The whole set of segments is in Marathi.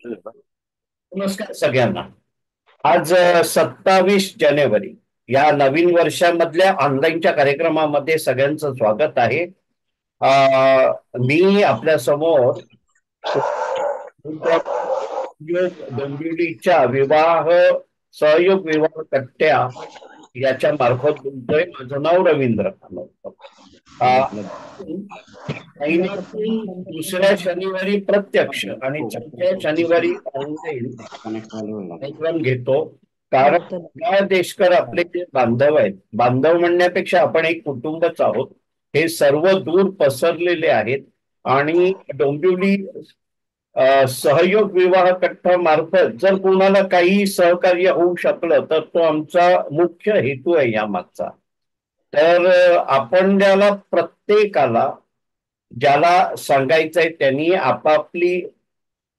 नमस्कार सगळ्यांना. आज 27 जानेवारी या नवीन वर्षामधल्या ऑनलाईनच्या कार्यक्रमामध्ये सगळ्यांचं स्वागत आहे. मी आपल्या समोर डोंबिवलीच्या सहयोग विवाह कट्ट्या याच्या मार्फत बोलतोय. माझं नाव रवींद्र. महिन्यातून दुसऱ्या शनिवारी प्रत्यक्ष आणि चौथ्या शनिवारी ऑनलाईन कार्यक्रम घेतो. कारण देशकर आपले जे बांधव आहेत, बांधव म्हणण्यापेक्षा आपण एक कुटुंबच आहोत. हे सर्व दूर पसरलेले आहेत आणि डोंबिवली सहयोग विवाह कट्टा मार्फत जर कोणाला काही सहकार्य होऊ शकलं तर तो आमचा मुख्य हेतू आहे यामागचा. तर आपण प्रत्येकाला ज्याला सांगायचंय त्यांनी आपापली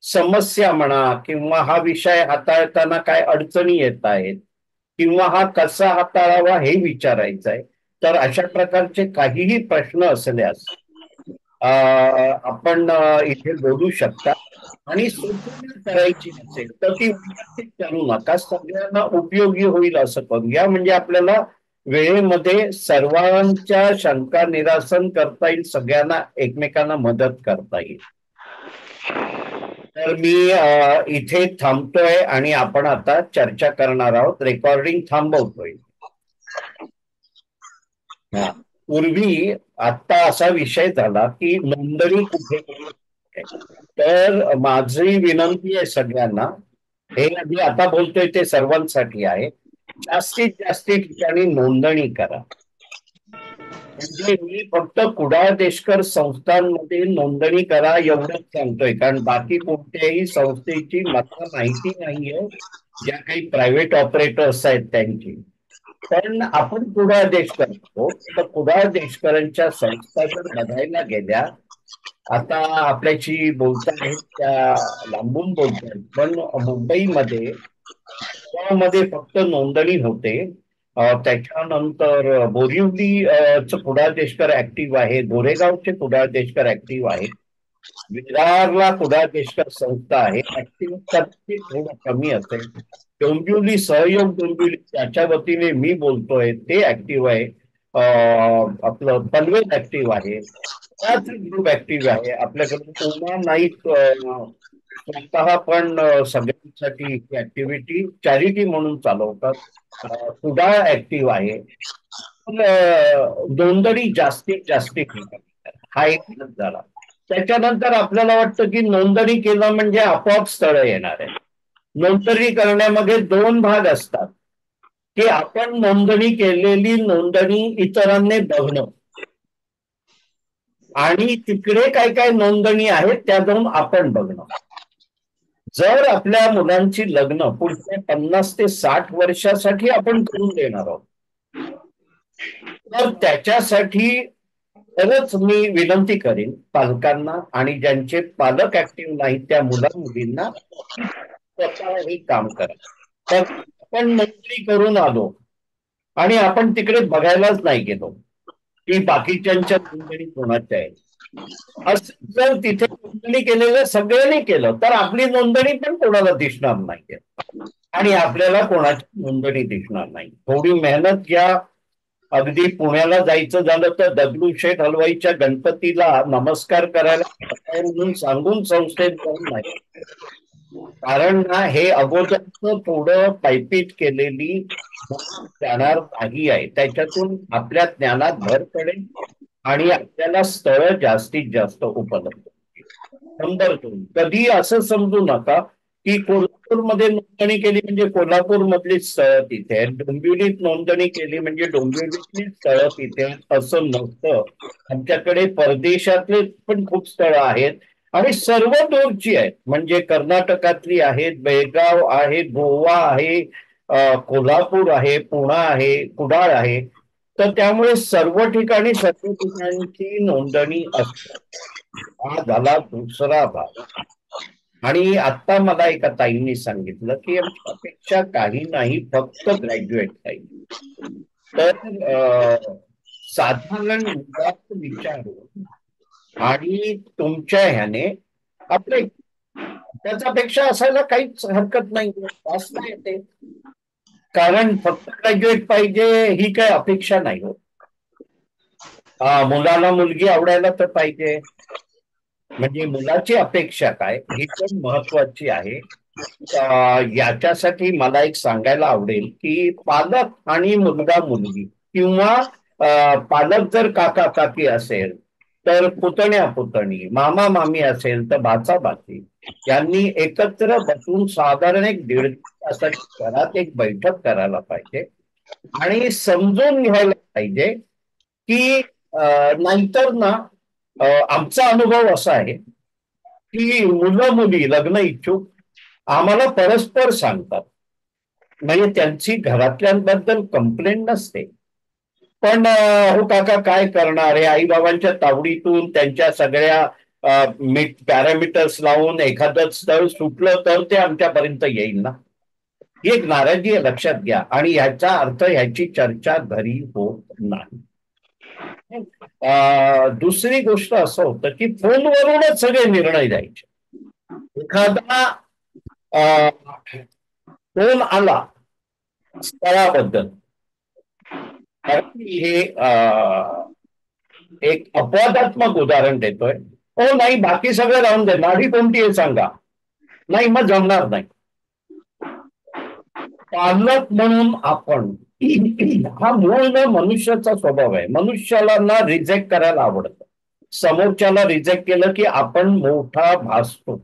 समस्या म्हणा किंवा हा विषय हाताळताना काय अडचणी येत आहेत किंवा हा कसा हाताळावा हे विचारायचं आहे. तर अशा प्रकारचे काहीही प्रश्न असल्यास आपण इथे बोलू शकता. आणि सूचना करायची असेल तर ती व्यवस्थित करू नका, सगळ्यांना उपयोगी होईल असं करूया. म्हणजे आपल्याला वेळेमध्ये सर्वांच्या शंका निरासन करता येईल, सगळ्यांना एकमेकांना मदत करता येईल. तर मी इथे थांबतोय आणि आपण आता चर्चा करणार आहोत. रेकॉर्डिंग थांबवतोय. पूर्वी आता असा विषय झाला की नोंदणी कुठे. तर माझी विनंती आहे सगळ्यांना, हे मी आता बोलतोय ते सर्वांसाठी आहे, जास्तीत जास्त ठिकाणी नोंदणी करा. म्हणजे मी फक्त कुडाळ देशकर संस्थांमध्ये नोंदणी करा एवढंच सांगतोय, कारण बाकी कोणत्याही संस्थेची मला माहिती नाहीये, ज्या काही प्रायव्हेट ऑपरेटर्स आहेत त्यांची. पण आपण कुडाळ देशकर आहोत, तर कुडाळ देशकरांच्या संस्था जर बघायला गेल्या, आता आपल्याशी बोलतायत त्या लांबून बोलतायत, पण मुंबईमध्ये फक्त नोंदणी होते. त्याच्यानंतर बोरिवली कुडाळ देशकर ऍक्टिव्ह आहे, गोरेगावचे कुडाळ देशकर ऍक्टिव्ह आहे, विरारला कुडाळ देशकर संस्था आहे ऍक्टिव्ह, तर ते थोडं कमी असेल. डोंबिवली सहयोग डोंबिवली त्याच्या वतीने मी बोलतोय ते ऍक्टिव्ह आहे. आपलं पनवेल ऍक्टिव्ह आहे, त्याच ग्रुप ऍक्टिव्ह आहे. आपल्याकडे उमा नाईक स्वतः पण सगळ्यांसाठी ऍक्टिव्हिटी चॅरिटी म्हणून चालवतात. कुडाळ ऍक्टिव्ह आहे. नोंदणी जास्तीत जास्त हा एक झाला. त्याच्यानंतर आपल्याला वाटतं की नोंदणी केलं म्हणजे आपोआप स्थळ येणार आहे. नोंदणी करण्यामध्ये दोन भाग असतात, की आपण नोंदणी केलेली नोंदणी इतरांनी बघणं आणि तिकडे काय काय नोंदणी आहेत त्या जाऊन आपण बघणं. जर आपल्या मुलांची लग्न पुढच्या 50 ते 60 वर्षासाठी आपण करून देणार आहोत, तर त्याच्यासाठी तरच मी विनंती करेन पालकांना आणि ज्यांचे पालक ऍक्टिव्ह नाहीत त्या मुला मुलींना स्वतः हे काम करा. तर आपण नोंदणी करून आलो आणि आपण तिकडे बघायलाच नाही गेलो की बाकीच्यांच्या नोंदणी कोणाच्या आहे. असं जर तिथे नोंदणी केलेलं सगळ्यांनी केलं तर आपली नोंदणी पण कोणाला दिसणार नाही आणि आपल्याला कोणाची नोंदणी दिसणार नाही. थोडी मेहनत घ्या. अगदी पुण्याला जायचं झालं तर दगडूशेठ हलवाईच्या गणपतीला नमस्कार करायला म्हणून सांगून संस्थेत जाऊन नाही, कारण ना हे अगोदरच थोडं पायपीट केलेली जाणार नाही आहे. त्याच्यातून आपल्या ज्ञानात भर पडेल आणि आपल्याला स्थळ जास्तीत जास्त उपलब्ध. नंबर 2, कधी असं समजू नका की कोल्हापूरमध्ये नोंदणी केली म्हणजे कोल्हापूर मधली स्थळं तिथे आहेत, डोंबिवलीत नोंदणी केली म्हणजे डोंबिवलीतली स्थळं तिथे आहेत, असं नसतं. आमच्याकडे परदेशातले पण खूप स्थळं आहेत आणि सर्व दूरची आहेत. म्हणजे कर्नाटकातली आहेत, बेळगाव आहे, गोवा आहे, कोल्हापूर आहे, पुणा आहे, कुडाळ आहे. तर त्यामुळे सर्व ठिकाणी सर्व ठिकाणची नोंदणी असते. हा झाला दुसरा भाग. आणि आता मला एका ताईंनी सांगितलं की आमच्यापेक्षा काही नाही, फक्त ग्रॅज्युएट ताई. तर साधारण विचारून आणि तुमच्या ह्याने आपले त्याच्यापेक्षा असायला काहीच हरकत नाही, वाचता येते. कारण फक्त ग्रॅज्युएट पाहिजे ही काही अपेक्षा नाही होत. मुलाला मुलगी आवडायला तर पाहिजे. म्हणजे मुलाची अपेक्षा काय ही पण महत्वाची आहे. याच्यासाठी मला एक सांगायला आवडेल की पालक आणि मुलगा मुलगी किंवा पालक जर काका काकी असेल तर पुतण्या पुतणी, मामा मामी असेल तर भाचा भाची, यांनी एकत्र बसून साधारण एक 1.5 तासाची घरात एक बैठक करायला पाहिजे आणि समजून घ्यायला पाहिजे की नाहीतर ना, आमचा अनुभव असा आहे की मुलं मुली लग्न इच्छुक आम्हाला परस्पर सांगतात. म्हणजे त्यांची घरातल्यांबद्दल कंप्लेंट नसते, पण हो काका काय करणार आहे, आई बाबांच्या तावडीतून त्यांच्या सगळ्या पॅरामीटर्स लावून एखादं स्थळ सुटलं तर ते आमच्यापर्यंत येईल ना. ही एक नाराजी आहे, लक्षात घ्या. आणि ह्याचा अर्थ ह्याची चर्चा घरी होत नाही. दुसरी गोष्ट असं होतं की फोनवरूनच सगळे निर्णय द्यायचे. एखादा फोन आला स्थळाबद्दल, कारण हे एक अपवादात्मक उदाहरण देतोय. हो नाही, बाकी सगळं राहून दे, नाडी कोणती आहे सांगा, नाही मग जमणार नाही. पालक म्हणून आपण हा मूळ न मनुष्याचा स्वभाव आहे. मनुष्याला ना रिजेक्ट करायला आवडतं. समोरच्याला रिजेक्ट केलं की आपण मोठा भासतो.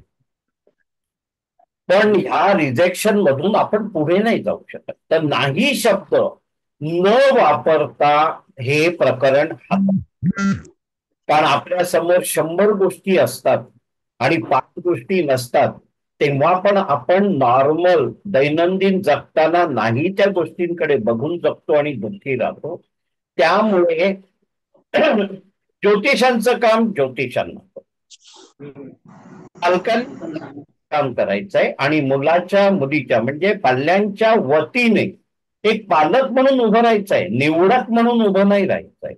पण ह्या रिजेक्शन मधून आपण पुढे नाही जाऊ शकत. तर नाही शब्द न वापरता हे प्रकरण हाताळावं. कारण आपल्या समोर 100 गोष्टी असतात आणि 5 गोष्टी नसतात, तेव्हा पण आपण नॉर्मल दैनंदिन जगताना नाही त्या गोष्टींकडे बघून जगतो आणि दुःखी राहतो. त्यामुळे ज्योतिषांचं काम ज्योतिषांना, पालकांनी काम करायचंय आणि मुलाच्या मुलीच्या म्हणजे पाल्यांच्या वतीने एक पालक म्हणून उभं राहायचंय, निवडक म्हणून उभं नाही राहायचंय.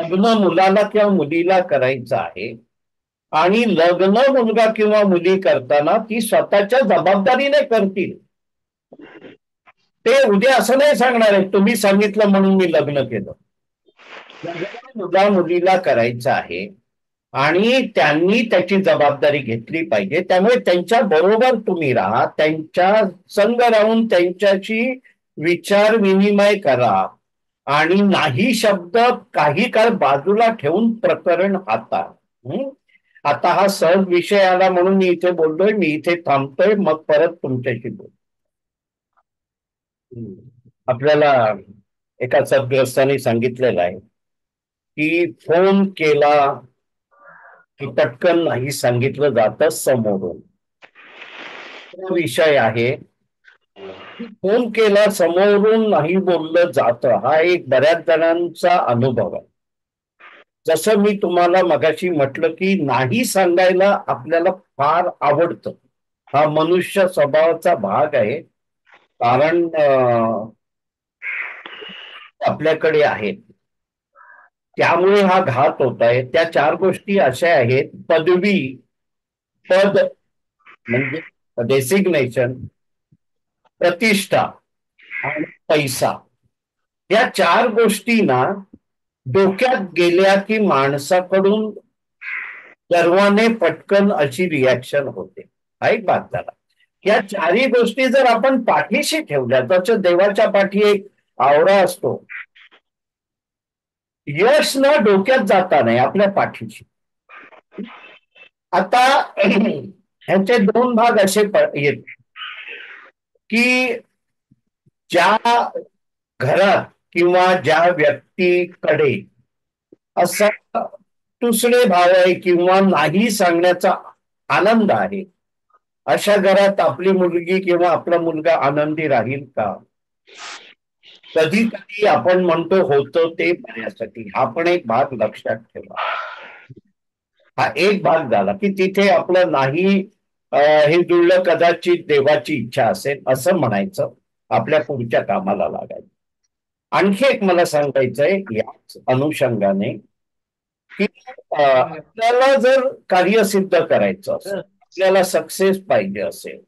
लग्न मुलाला किंवा मुलीला करायचं आहे आणि लग्न मुलगा किंवा मुली करताना ती स्वतःच्या जबाबदारीने करतील. ते उद्या असं नाही सांगणार आहे तुम्ही सांगितलं म्हणून मी लग्न केलं. लग्न मुला मुलीला करायचं आहे आणि त्यांनी त्याची जबाबदारी घेतली पाहिजे. त्यामुळे त्यांच्या बरोबर तुम्ही राहा, त्यांच्या संग राहून त्यांच्याशी विचार विनिमय करा आणि नाही शब्द काही काळ बाजूला ठेवून प्रकरण हाताळा. आता हा सहज विषय आला म्हणून मी इथे बोलतोय, मी इथे थांबतोय, मग परत तुमच्याशी बोल. आपल्याला एका सद्ग्रस्ताने सांगितलेलं आहे की फोन केला की पटकन नाही सांगितलं जातं समोरून. विषय आहे फोन केला समोरून नाही बोललं जातं, हा एक बऱ्याच जणांचा अनुभव आहे. जसं मी तुम्हाला मगाशी म्हटलं की नाही सांगायला आपल्याला फार आवडतं, हा मनुष्य स्वभावाचा भाग आहे. कारण आपल्याकडे आहेत, त्यामुळे हा घात होत आहे. त्या 4 गोष्टी अशा आहेत: पदवी, पद म्हणजे डेसिग्नेशन, प्रतिष्ठा आणि पैसा. या 4 गोष्टी ना डोक्यात गेल्या की माणसाकडून गर्वाने पटकन अशी रिॲक्शन होते. हा एक भाग झाला. या 4ही गोष्टी जर आपण पाठीशी ठेवल्या, तसं देवाच्या पाठी एक आवरा असतो, यश ना डोक्यात जाता नाही, आपल्या पाठीशी. आता ह्याचे 2 भाग असे येत की ज्या घरात किंवा ज्या व्यक्तीकडे असा दुसरे भाव आहे किंवा नाही सांगण्याचा आनंद आहे, अशा घरात आपली मुलगी किंवा आपला मुलगा आनंदी राहील का? कधी कधी आपण म्हणतो होतं ते पाहण्यासाठी. हा पण एक भाग लक्षात ठेवा. हा एक भाग झाला की तिथे आपलं नाही हे जुळलं, कदाचित देवाची इच्छा असेल असं म्हणायचं, आपल्या पुढच्या कामाला लागायचं. आणखी एक मला सांगायचंय याच अनुषंगाने की आपल्याला जर कार्य सिद्ध करायचं असेल आपल्याला सक्सेस पाहिजे असेल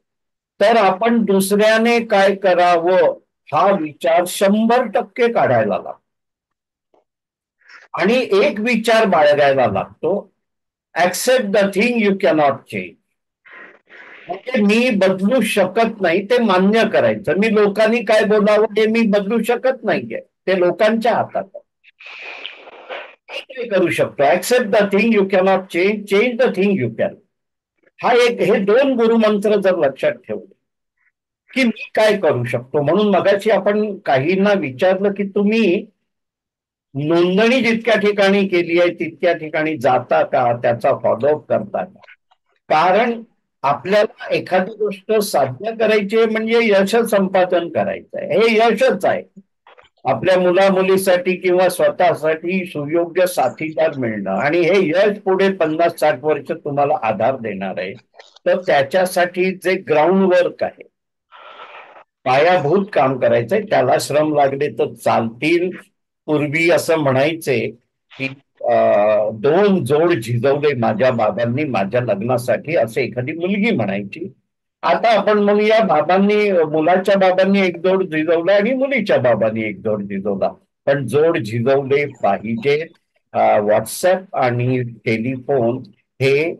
तर आपण दुसऱ्याने काय करावं हा विचार 100% काढायला लागतो आणि एक विचार बाळगायला लागतो, accept the thing you cannot change. म्हणजे मी बदलू शकत नाही ते मान्य करायचं. मी लोकांनी काय बोलावं ते मी बदलू शकत नाहीये, ते लोकांच्या हातात आहे. काय करू शकतो, accept the thing you cannot change, change the thing you can. हा एक, हे दोन गुरुमंत्र जर लक्षात ठेवले की मी काय करू शकतो. म्हणून मगाशी आपण काहींना विचारलं की तुम्ही नोंदणी जितक्या ठिकाणी केली आहे तितक्या ठिकाणी जाता का, त्याचा फॉलोअप करता का. कारण आपल्याला एखादी गोष्ट साध्य करायची आहे म्हणजे यश संपादन करायचं आहे, हे यशच आहे. आपल्या मुला मुलीसाठी किंवा स्वतःसाठी सुयोग्य साथीदार मिळणं आणि हे यश पुढे 50-60 वर्ष तुम्हाला आधार देणार आहे. तर त्याच्यासाठी जे ग्राउंड वर्क आहे, पायाभूत काम करायचंय, त्याला श्रम लागले तर चालतील. पूर्वी असं म्हणायचे की दोन जोड झिजवले माझ्या बाबांनी माझ्या लग्नासाठी, असे एखादी मुलगी म्हणायची. आता आपण म्हणूया बाबांनी, मुलाच्या बाबांनी एक जोड झिजवला आणि मुलीच्या बाबांनी एक जोड झिजवला. पण जोड झिजवले पाहिजे. व्हॉट्सअप आणि टेलिफोन हे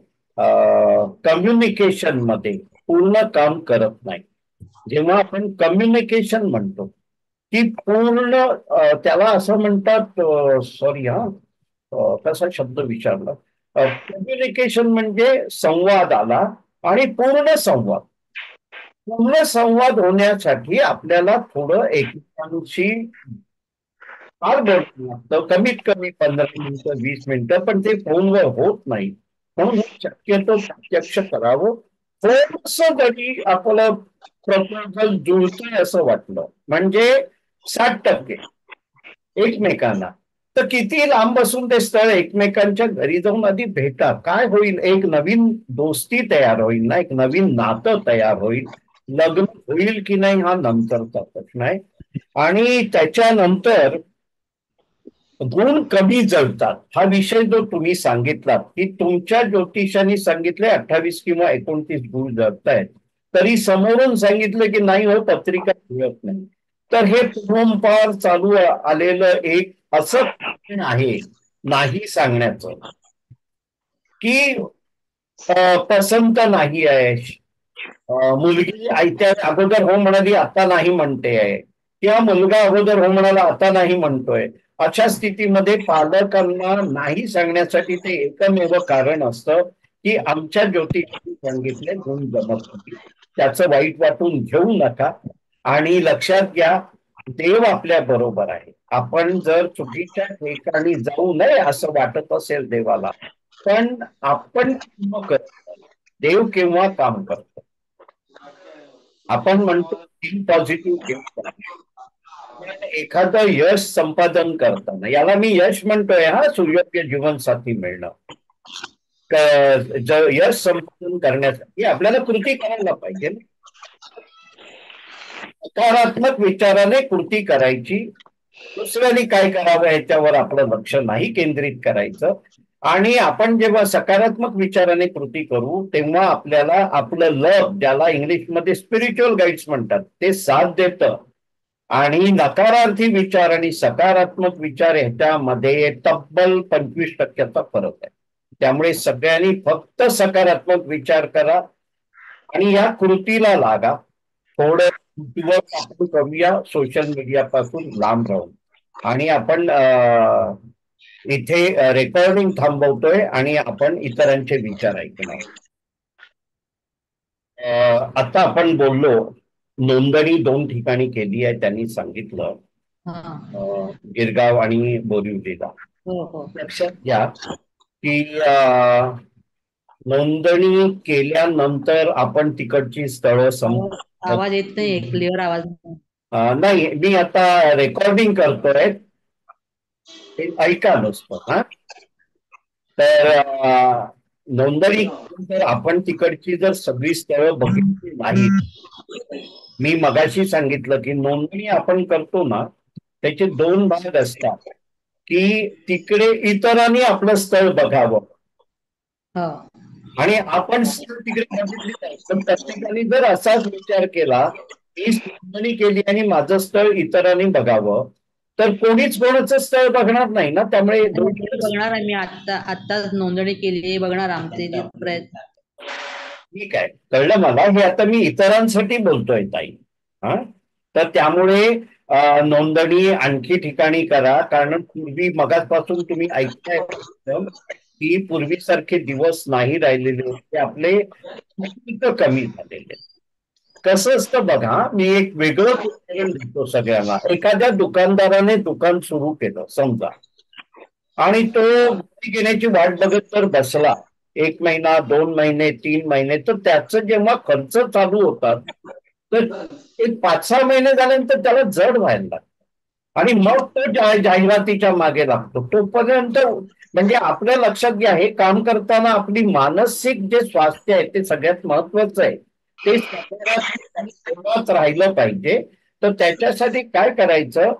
कम्युनिकेशन मध्ये पूर्ण काम करत नाही. जेव्हा आपण कम्युनिकेशन म्हणतो की पूर्ण, त्याला असं म्हणतात, सॉरी हा कसा शब्द विचारला, कम्युनिकेशन म्हणजे संवाद आला. आणि पूर्ण संवाद होण्यासाठी आपल्याला थोडं एकमेकांशी फार बोलणं लागतं, कमीत कमी 15 मिनिटं 20 मिनिटं, पण ते फोनवर होत नाही. म्हणून हे शक्यतो प्रत्यक्ष करावं. थोडस जरी आपलं प्रपोजल जुळतंय असं वाटलं म्हणजे 60% एकमेकांना, तर किती लांब बसून ते स्थळ एकमेकांच्या घरी जाऊन आधी भेटा. काय होईल, एक नवीन दोस्ती तयार होईल ना, एक नवीन नातं तयार होईल. लग्न होईल की नाही हा नंतरचा प्रश्न आहे. आणि त्याच्यानंतर गुण कमी जळतात, हा विषय जो तुम्ही सांगितलात की तुमच्या ज्योतिषाने सांगितले 28 किंवा 29 गुण जळतायत, तरी समोरून सांगितलं की नाही हो पत्रिका जुळत नाही. तर हे पूर्वंपार चालू आलेलं एक असं कारण आहे नाही सांगण्याचं की पसंत नाही आहे. मुलगी आयत्या अगोदर हो म्हणाली आता नाही म्हणते आहे, किंवा मुलगा अगोदर हो म्हणाला आता नाही म्हणतोय. अशा स्थितीमध्ये पालकांना नाही सांगण्यासाठी ते एकमेव कारण असतं की आमच्या ज्योतिषाने सांगितले गुण जमत नाही. त्याचं वाईट वाटून घेऊ नका आणि लक्षात घ्या, देव आपल्या बरोबर आहे. आपण जर चुकीच्या ठिकाणी जाऊ नये असं वाटत असेल देवाला, पण आपण देव केव्हा काम करतो. आपण म्हणतो पॉझिटिव्ह, एखादं यश संपादन करताना, याला मी यश म्हणतोय हा, सुयोग्य जीवनसाथी मिळणं. यश संपादन करण्यासाठी आपल्याला कृती करायला पाहिजे. सकारात्मक विचाराने कृती करायची. दुसऱ्याने काय करावं याच्यावर आपलं लक्ष नाही केंद्रित करायचं. आणि आपण जेव्हा सकारात्मक विचाराने कृती करू तेव्हा आपल्याला आपलं लक, ज्याला इंग्लिशमध्ये स्पिरिच्युअल गाईड्स म्हणतात, ते साथ देतं. आणि नकारार्थी विचार आणि सकारात्मक विचार ह्याच्यामध्ये तब्बल 25%चा फरक आहे. त्यामुळे सगळ्यांनी फक्त सकारात्मक विचार करा आणि या कृतीला लागा. थोडं आपण करूया सोशल मीडिया पासून लांब राहून. आणि आपण इथे रेकॉर्डिंग थांबवतोय आणि आपण इतरांचे विचार ऐकणार. आता आपण बोललो, नोंदणी 2 ठिकाणी केली आहे त्यांनी सांगितलं, गिरगाव आणि बोरिवलीला. लक्षात घ्या की नोंदणी केल्यानंतर आपण तिकडची स्थळं आवाज येत नाही, क्लिअर आवाज नाही. मी आता रेकॉर्डिंग करतोय, ऐका नुसतं हा. तर नोंदणी तर आपण तिकडची जर सगळी स्थळं बघितली नाही, मी मगाशी सांगितलं की नोंदणी आपण करतो ना त्याचे 2 भाग असतात, की तिकडे इतरांनी आपलं स्थळ बघावं आणि आपण तिकडे बघितली नाही. पण प्रत्येकाने जर असाच विचार केला, मी नोंदणी केली आणि माझं स्थळ इतरांनी बघावं, तर कोणीच कोणाचं स्थळ बघणार नाही ना. त्यामुळे नक्की बघणार आहे मी, आत्ताच नोंदणी केली, बघणार आमचे जे प्रयत्न. ठीक आहे, कळलं मला. हे आता मी इतरांसाठी बोलतोय ताई. हा, तर त्यामुळे नोंदणी आणखी ठिकाणी करा. कारण पूर्वी मगाचपासून तुम्ही ऐकताय की पूर्वीसारखे दिवस नाही राहिलेले, ते आपले खूप कमी झालेले. कसं असतं बघा, मी एक वेगळं उदाहरण देतो सगळ्यांना. एखाद्या दुकानदाराने दुकान सुरू केलं समजा, आणि तो घेण्याची वाट बघत तर बसला 1 महिना, 2 महिने, 3 महिने, तर त्याचं जेव्हा खर्च चालू होतात, तर एक 5-6 महिने झाल्यानंतर त्याला जड व्हायला लागतं. आणि मग तो जाहिरातीच्या मागे लागतो. तोपर्यंत म्हणजे आपल्या लक्षात घ्या, हे काम करताना आपली मानसिक जे स्वास्थ्य आहे ते सगळ्यात महत्वाचं आहे. ते सकारात्मक राहिलं पाहिजे. तर त्याच्यासाठी काय करायचं,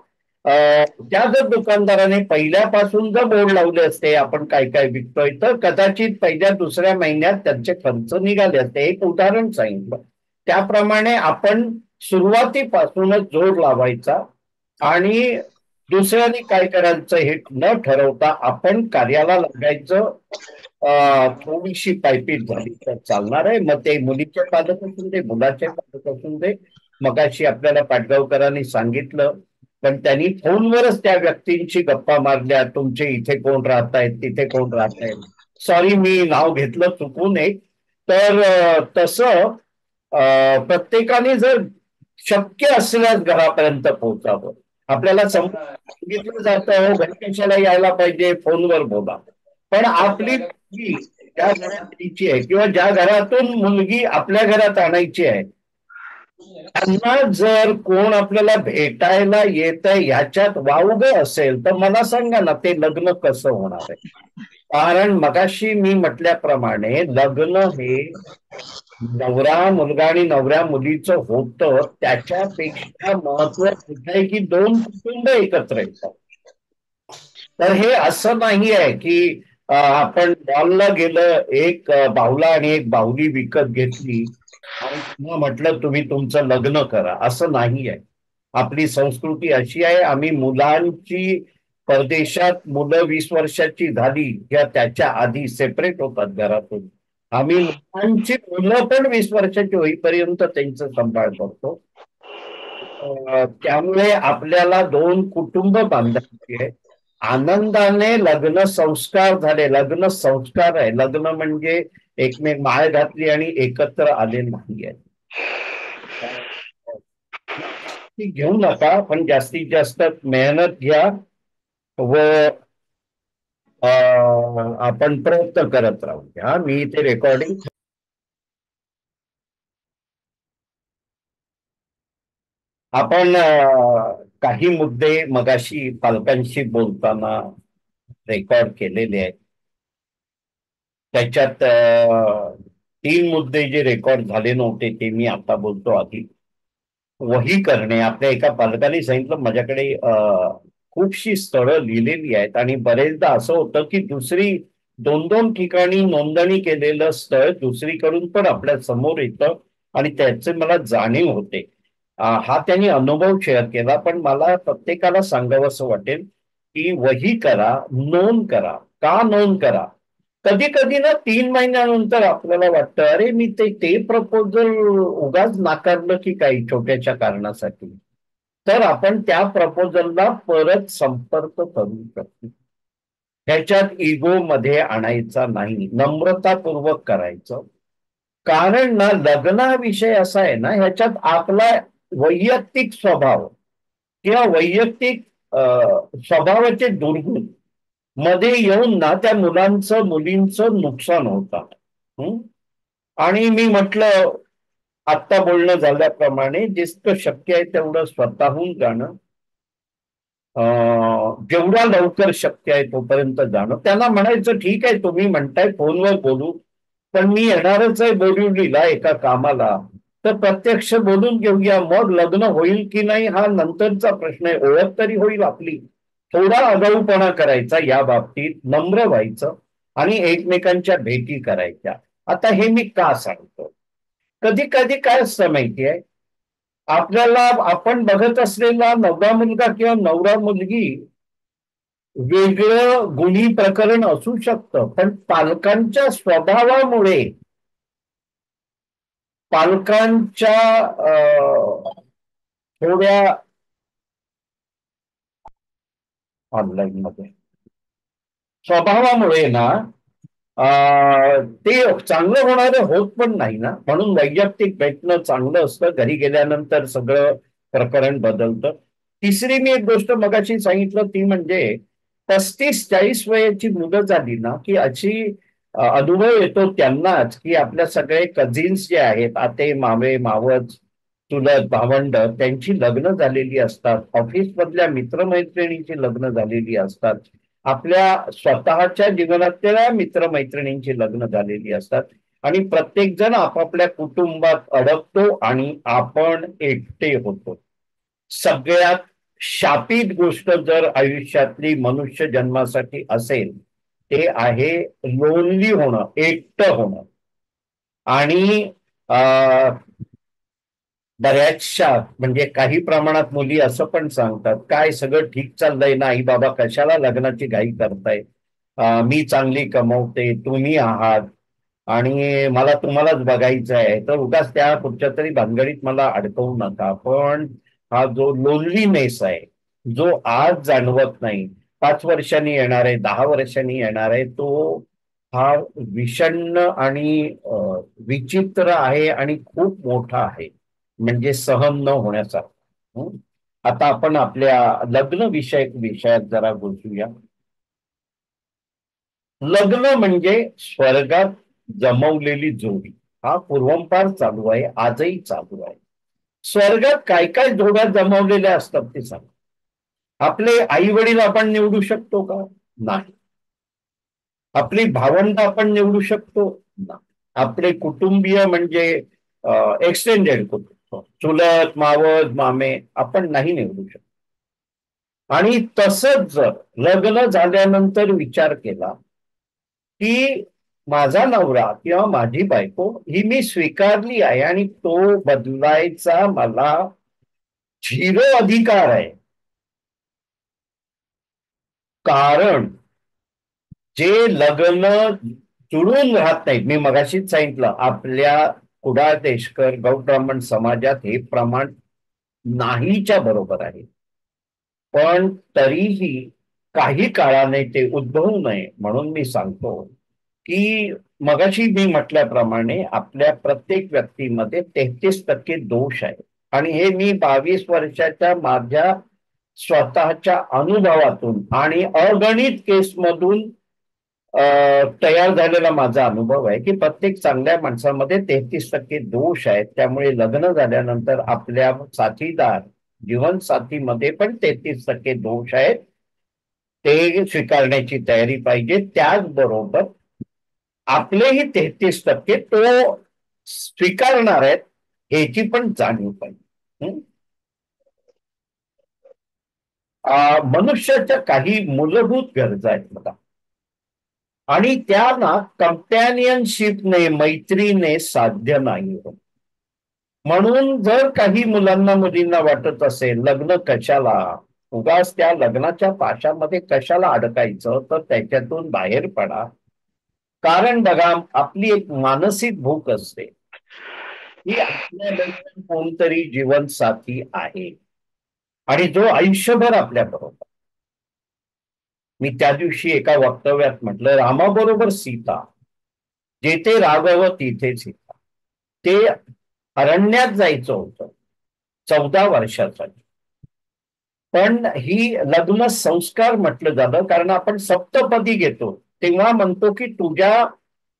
त्या जर दुकानदाराने पहिल्यापासून जर बोर्ड लावले असते आपण काय काय विकतोय, तर कदाचित पहिल्या दुसऱ्या महिन्यात त्यांचे खर्च निघाले असते. एक उदाहरण सांगितलं. त्याप्रमाणे आपण सुरुवातीपासूनच जोर लावायचा. आणि दुसऱ्याने काय करायचं हे न ठरवता आपण कार्याला लागायचं. थोडीशी पायपीट झाली तर चालणार आहे. मग ते मुलीचे पालक असून दे, मुलाचे पालक असून दे. मगाशी आपल्याला पाटगावकरांनी सांगितलं, पण त्यांनी फोनवरच त्या व्यक्तींची गप्पा मारल्या. तुमचे इथे कोण राहत आहेत, तिथे कोण राहत आहेत. सॉरी, मी नाव घेतलं चुकून एक. तर तसं प्रत्येकाने जर शक्य असल्यास घरापर्यंत पोहोचावं. आपल्याला सांगितलं जातं, घरी कशाला यायला पाहिजे, फोनवर बोला. पण आपली मुलगी ज्या घरात द्यायची आहे किंवा ज्या घरातून मुलगी आपल्या घरात आणायची आहे, त्यांना जर कोण आपल्याला भेटायला येत आहे ह्याच्यात वावगं असेल, तर मला सांगा ना, ते लग्न कसं होणार आहे. कारण मगाशी मी म्हटल्याप्रमाणे लग्न हे नवरा मुलगा आणि नवऱ्या मुलीचं होतं, त्याच्यापेक्षा महत्वाचं आहे की दोन कुटुंब एकत्र येतात. तर हे असं नाही आहे की आपण मॉलला गेलं, एक बाहुला आणि एक बाहुली विकत घेतली आणि म्हटलं तुम्ही तुमचं लग्न करा, असं नाही आहे. आपली संस्कृती अशी आहे, आम्ही मुलांची परदेशात मुलं 20 वर्षाची झाली किंवा त्याच्या आधी सेपरेट होतात घरातून. आम्ही मुलांची मुलं पण 20 वर्षाची होईपर्यंत त्यांचं सांभाळ करतो. त्यामुळे आपल्याला दोन कुटुंब बांधायची आहे. आनंदाने लग्न संस्कार झाले, लग्न संस्कार आहे. लग्न म्हणजे एकमेक माळ घातली आणि एकत्र आले नाही आहे. घेऊ नका, पण जास्तीत जास्त मेहनत घ्या व आपण प्रयत्न करत राहू. हा, मी इथे रेकॉर्डिंग. आपण काही मुद्दे मगाशी पालकांशी बोलताना रेकॉर्ड केलेले आहेत. त्याच्यात 3 मुद्दे जे रेकॉर्ड झाले नव्हते ते मी आता बोलतो. आधी वही करणे. आपल्या एका पालकाने सांगितलं, माझ्याकडे खूपशी स्थळं लिहिलेली आहेत आणि बरेचदा असं होतं की 2-2 ठिकाणी नोंदणी केलेलं स्थळ दुसरीकडून पण आपल्या समोर येतं आणि त्याचे मला जाणीव होते. हा त्यांनी अनुभव शेअर केला. पण मला प्रत्येकाला सांगावंसं वाटेल की वही करा, नोंद करा. का नोंद करा? कधी कधी ना 3 महिन्यानंतर आपल्याला वाटतं, अरे मी ते प्रपोजल उगाच नाकारलं की काही छोट्याशा कारणासाठी. तर आपण त्या प्रपोजलला परत संपर्क करू शकतो. ह्याच्यात इगो मध्ये आणायचा नाही, नम्रतापूर्वक करायचं. कारण ना, लग्न हा विषय असा आहे ना, ह्याच्यात आपला वैयक्तिक स्वभाव किंवा वैयक्तिक स्वभावाचे दुर्गुण मध्ये येऊन ना त्या मुलांचं मुलींचं नुकसान होतं. आणि मी म्हटलं, आत्ता बोलणं झाल्याप्रमाणे जितकं शक्य आहे तेवढं स्वतःहून जाणं, जेवढ्या लवकर शक्य आहे तोपर्यंत जाणं. त्यांना म्हणायचं, ठीक आहे तुम्ही म्हणताय फोनवर बोलू, पण मी येणारच आहे बोरिवलीला एका कामाला, तर प्रत्यक्ष बोलून घेऊया. मग लग्न होईल की नाही हा नंतरचा प्रश्न आहे. ओळख तरी होईल आपली. थोडा आगाऊपणा करायचा या बाबतीत, नम्र व्हायचं आणि एकमेकांच्या भेटी करायच्या. आता हे मी का सांगतो, कधी कधी काय असतं माहितीये, आपल्याला आपण बघत असलेला नवरा मुलगा किंवा नवरा मुलगी वेगळं गुन्ही प्रकरण असू शकतं, पण पालकांच्या स्वभावामुळे, पालकांच्या थोड्या ऑनलाईन मध्ये स्वभावामुळे ना ते चांगलं होणारं होत पण नाही ना. म्हणून वैयक्तिक भेटणं चांगलं असतं, घरी गेल्यानंतर सगळं प्रकरण बदलतं. तिसरी मी एक गोष्ट मगाशी सांगितलं ती म्हणजे 35-40 वयाची मुलं झाली ना की अशी अनुभव येतो त्यांनाच की आपल्या सगळे कझिन्स जे आहेत, आते मामे मावस चुलत भावंड, त्यांची लग्न झालेली असतात, ऑफिस मधल्या मित्रमैत्रिणींची लग्न झालेली असतात, आपल्या स्वतःच्या जीवनातल्या मित्रमैत्रिणींची लग्न झालेली असतात, आणि प्रत्येक जण आपापल्या कुटुंबात अडकतो आणि आपण एकटे होतो. सगळ्यात शापित गोष्ट जर आयुष्यातली मनुष्य जन्मासाठी असेल ते आहे लोनली होणं, एकटं होणं. आणि बऱ्याचशा म्हणजे काही प्रमाणात मुली असं पण सांगतात, काय सगळं ठीक चाललंय ना आई बाबा, कशाला लग्नाची घाई करताय, मी चांगली कमवते, तुम्ही आहात आणि मला तुम्हालाच बघायचं आहे, तर उगाच त्या कुठच्या तरी भानगडीत मला अडकवू नका. पण हा जो लोनलीनेस आहे, जो आज जाणवत नाही, 5 वर्षांनी येणार आहे, 10 वर्षांनी येणार आहे, तो हा विषण्ण आणि विचित्र आहे आणि खूप मोठा आहे, म्हणजे सहन न होण्यासारखं. आता आपण आपल्या लग्न विषयात जरा बोलूया. लग्न म्हणजे स्वर्गात जमवलेली जोडी, हा पूर्वंपार चालू आहे, आजही चालू आहे. स्वर्गात काय काय जोड्या जमवलेल्या असतात ते सांग. आपले आई वडील आपण निवडू शकतो का? नाही. आपली भावंड आपण निवडू शकतो? नाही. आपले कुटुंबीय म्हणजे एक्सटेंडेड कुटुंब, चुलत मावस मामे, आपण नाही निवडू शकतो. आणि तसंच जर लग्न झाल्यानंतर विचार केला की माझा नवरा किंवा माझी बायको ही मी स्वीकारली आहे आणि तो बदलायचा मला 0 अधिकार आहे, कारण जे लग्न जुळून राहत नाहीत, मी मगाशीच सांगितलं आपल्या कुडाळ देशकर गौब्राह्मण समाजात हे प्रमाण नाहीच्या बरोबर आहे. पण तरीही काही काळाने ते उद्भवू नये म्हणून मी सांगतो की मगाशी मी म्हटल्याप्रमाणे आपल्या प्रत्येक व्यक्तीमध्ये 33% दोष आहे. आणि हे मी 22 वर्षाच्या माझ्या स्वतःच्या अनुभवातून आणि अगणित केसमधून तयार झालेला माझा अनुभव आहे की प्रत्येक चांगल्या माणसामध्ये 33% दोष आहेत. त्यामुळे लग्न झाल्यानंतर आपल्या साथीदार जीवनसाथीमध्ये पण 33% दोष आहेत, ते स्वीकारण्याची तयारी पाहिजे. त्याचबरोबर आपलेही 33% तो स्वीकारणार आहेत ह्याची पण जाणीव पाहिजे. मनुष्याच्या काही मूलभूत गरजा आहेत बघा, आणि त्या ना कंपॅनियनशिपने, मैत्रीने साध्य नाही होत. म्हणून जर काही मुलांना मुलींना वाटत असेल लग्न कशाला, उगाच त्या लग्नाच्या पाशामध्ये कशाला अडकायचं, तर त्याच्यातून बाहेर पडा. कारण बघा आपली एक मानसिक भूक असते की आपल्याबरोबर कोणतरी जीवनसाथी आहे आणि जो आयुष्यभर आपल्या बरोबर. मी त्या दिवशी एका वक्तव्यात म्हटलं, रामाबरोबर सीता, जेथे राघव तिथे सीता. ते अरण्यात जायचं होतं 14 वर्षासाठी, पण ही लग्न संस्कार म्हटलं जातं, कारण आपण सप्तपदी घेतो तेव्हा म्हणतो की तुझ्या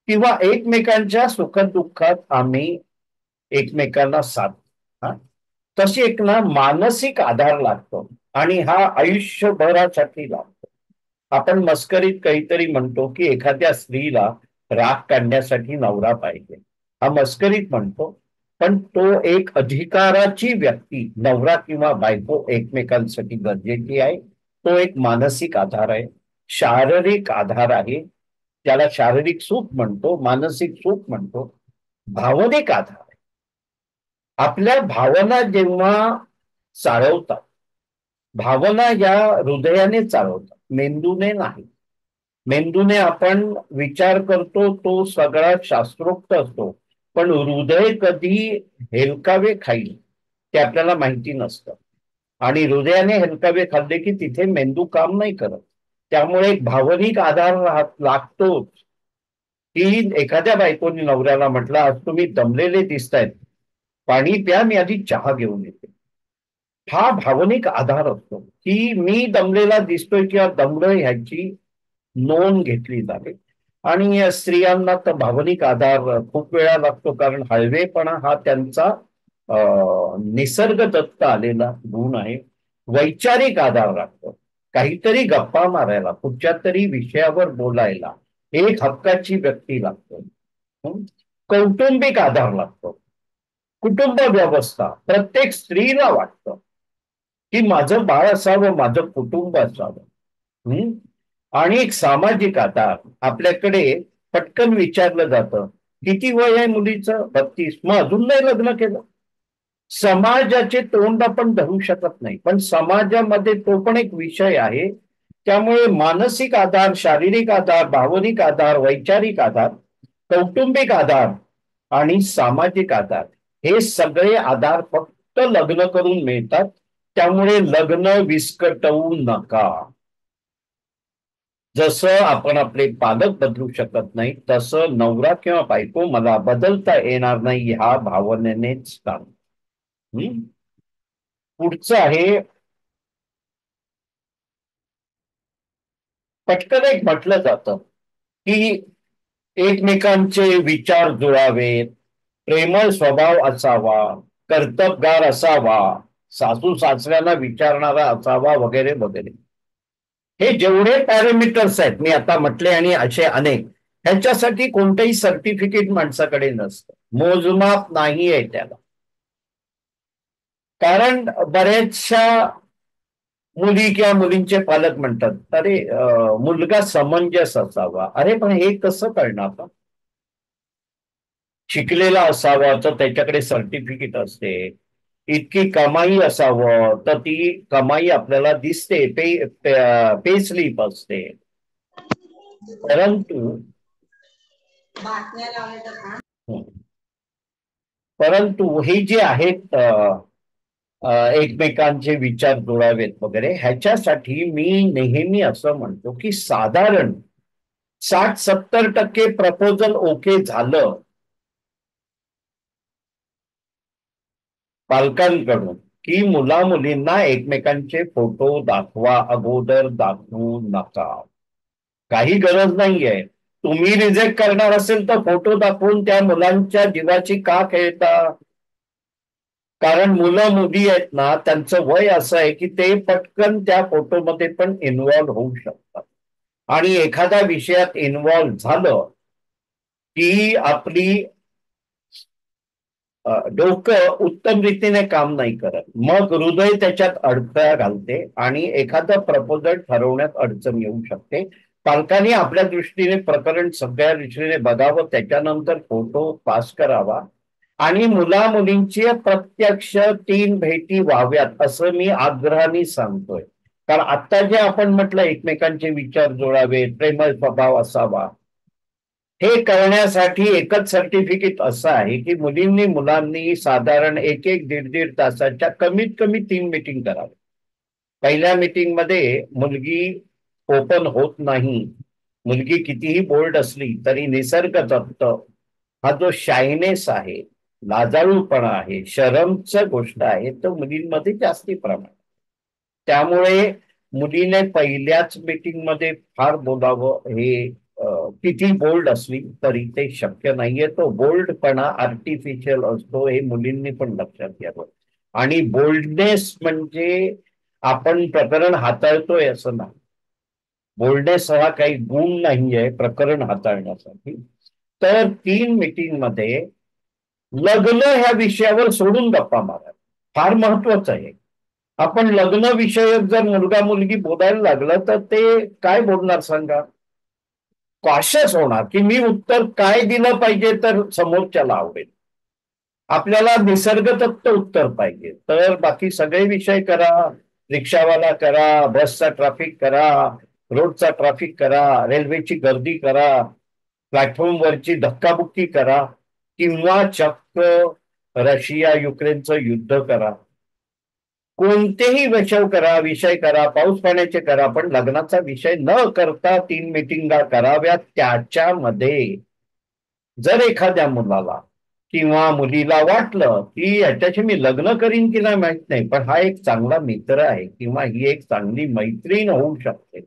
किंवा एकमेकांच्या सुखदुःखात आम्ही एकमेकांना साथ. हा, तशी एक ना मानसिक आधार लागतो आणि हा आयुष्यभरासाठी लागतो. आपण मस्करीत काहीतरी म्हणतो की एखाद्या स्त्रीला राग काढण्यासाठी नवरा पाहिजे, हा मस्करीत म्हणतो, पण तो एक अधिकाराची व्यक्ती, नवरा किंवा बायको एकमेकांसाठी गरजेची आहे. तो एक मानसिक आधार आहे, शारीरिक आधार आहे. त्याला शारीरिक सुख म्हणतो, मानसिक सुख म्हणतो, भावनिक आधार. आपल्या भावना जेव्हा चालवतात, भावना या हृदयाने चालवतात, मेंदूने नाही. मेंदूने आपण विचार करतो तो सगळा शास्त्रोक्त असतो, पण हृदय कधी हेलकावे खाईल ते आपल्याला माहिती नसतं. आणि हृदयाने हेलकावे खाल्ले की तिथे मेंदू काम नाही करत. त्यामुळे एक भावनिक आधार लागतोच. की एखाद्या बायकोनी नवऱ्याला म्हटलं, आज तुम्ही दमलेले दिसतायत, पाणी प्या, मी आधी चहा घेऊन येते. हा भावनिक आधार असतो की मी दमलेला दिसतोय किंवा दमलोय ह्याची नोंद घेतली जाते. आणि स्त्रियांना तर भावनिक आधार खूप वेळा लागतो, कारण हळवेपणा हा त्यांचा निसर्गदत्त आलेला गुण आहे. वैचारिक आधार लागतो, काहीतरी गप्पा मारायला, कुठच्या तरी विषयावर बोलायला एक हक्काची व्यक्ती लागतो. कौटुंबिक आधार लागतो, कुटुंब व्यवस्था. प्रत्येक स्त्रीला वाटतं की माझं बाळ असावं, माझं कुटुंब असावं. आणि एक सामाजिक आधार. आपल्याकडे पटकन विचारलं जातं, किती वय आहे मुलीचं? 32. मग अजून नाही लग्न केलं? समाजाचे तोंड आपण धरू शकत नाही, पण समाजामध्ये तो पण एक विषय आहे. त्यामुळे मानसिक आधार, शारीरिक आधार, भावनिक आधार, वैचारिक आधार, कौटुंबिक आधार आणि सामाजिक आधार, हे सगळे आधार फक्त लग्न करून मिळतात. त्यामुळे लग्न विस्कटवू नका. जसं आपण आपले पालक बदलू शकत नाही, तसं नवरा किंवा बायको मला बदलता येणार नाही ह्या भावनेनेच काम. पुढचं आहे, पटकन एक म्हटलं जातं की एकमेकांचे विचार जुळावेत, प्रेमळ स्वभाव असावा, कर्तबगार असावा, सासू सासऱ्यांना विचारणारा असावा, वगैरे वगैरे. हे जेवढे पॅरामीटर्स आहेत मी आता म्हटले आणि असे अनेक, ह्याच्यासाठी कोणतंही सर्टिफिकेट माणसाकडे नसतं, मोजमाप नाही आहे त्याला. कारण बऱ्याचशा मुली किंवा मुलींचे पालक म्हणतात, अरे मुलगा समंजस असावा. अरे पण हे कसं कळणार ना? शिकलेला असावा तर त्याच्याकडे सर्टिफिकेट असते, इतकी कमाई असावं तर ती कमाई आपल्याला दिसते, पे स्लिप असते. परंतु हे जे आहेत एकमेकांचे विचार जुळावेत वगैरे, ह्याच्यासाठी मी नेहमी असं म्हणतो की साधारण 60-70% प्रपोजल ओके झालं पालकांकडून की मुला मुलींना एकमेकांचे फोटो दाखवा, अगोदर दाखवू नका. काही गरज नाहीये. तुम्ही रिजेक्ट करणार असेल तर फोटो दाखवून त्या मुलांच्या जीवाची का खेळता? कारण मुलं मुली आहेत ना, त्यांचं वय असं आहे की ते पटकन त्या फोटोमध्ये पण इन्व्हॉल्व्ह होऊ शकतात. आणि एखाद्या विषयात इन्व्हॉल्व्ह झालं की आपली डोकं उत्तम रीतीने काम नाही करत, मग हृदय त्याच्यात अडथळा घालते आणि एखादं प्रपोजल ठरवण्यात अडचण येऊ शकते. पालकांनी आपल्या दृष्टीने प्रकरण सगळ्या दृष्टीने बघावं, त्याच्यानंतर फोटो पास करावा आणि मुला मुलींची प्रत्यक्ष 3 भेटी व्हाव्यात असं मी आग्रहाने सांगतोय. कारण आता जे आपण म्हटलं एकमेकांचे विचार जुळावे, प्रेमळ स्वभाव असावा, हे करण्यासाठी एकच सर्टिफिकेट असं आहे की मुलींनी मुलांनी साधारण 1-1, 1.5 तासाच्या कमीत कमी 3 मीटिंग करावे. पहिल्या मीटिंग मध्ये मुलगी ओपन होत नाही. मुलगी कितीही बोल्ड असली तरी निसर्गदत्त हा जो शायनेस आहे, लाजाळूपणा आहे, शरमच गोष्ट आहे, तो मुलींमध्ये जास्ती प्रमाणात. त्यामुळे मुलीने पहिल्याच मीटिंग मध्ये फार बोलावं, हे किती बोल्ड असली तरी ते शक्य नाहीये. तो बोल्डपणा आर्टिफिशियल असतो, हे मुलींनी पण लक्षात घ्यावं. आणि बोल्डनेस म्हणजे आपण प्रकरण हाताळतोय असं नाही. बोल्डनेस हा काही गुण नाहीये प्रकरण हाताळण्यासाठी. तर 3 मीटिंग मध्ये लग्न ह्या विषयावर सोडून गप्पा मारा, फार महत्वाचं आहे. आपण लग्न विषयक जर मुलगा मुलगी बोलायला लागलं तर ते काय बोलणार सांगा? कॉशियस होणार की मी उत्तर काय दिलं पाहिजे तर समोरच्याला आवडेल. आपल्याला निसर्गदत्त उत्तर पाहिजे, तर बाकी सगळे विषय करा, रिक्षावाला करा, बसचा ट्रॅफिक करा, रोडचा ट्रॅफिक करा, रेल्वेची गर्दी करा, प्लॅटफॉर्मवरची धक्काबुक्की करा, किंवा चक्क रशिया युक्रेनचं युद्ध करा, कोणतेही विषय करा, पाऊस पाण्याचे करा, पण लग्नाचा विषय न करता 3 मिटिंगा कराव्या. त्याच्यामध्ये जर एखाद्या मुलाला किंवा मुलीला वाटलं की ह्याच्याशी मी लग्न करीन की नाही माहित नाही, पण हा एक चांगला मित्र आहे किंवा ही एक चांगली मैत्रीण होऊ शकते,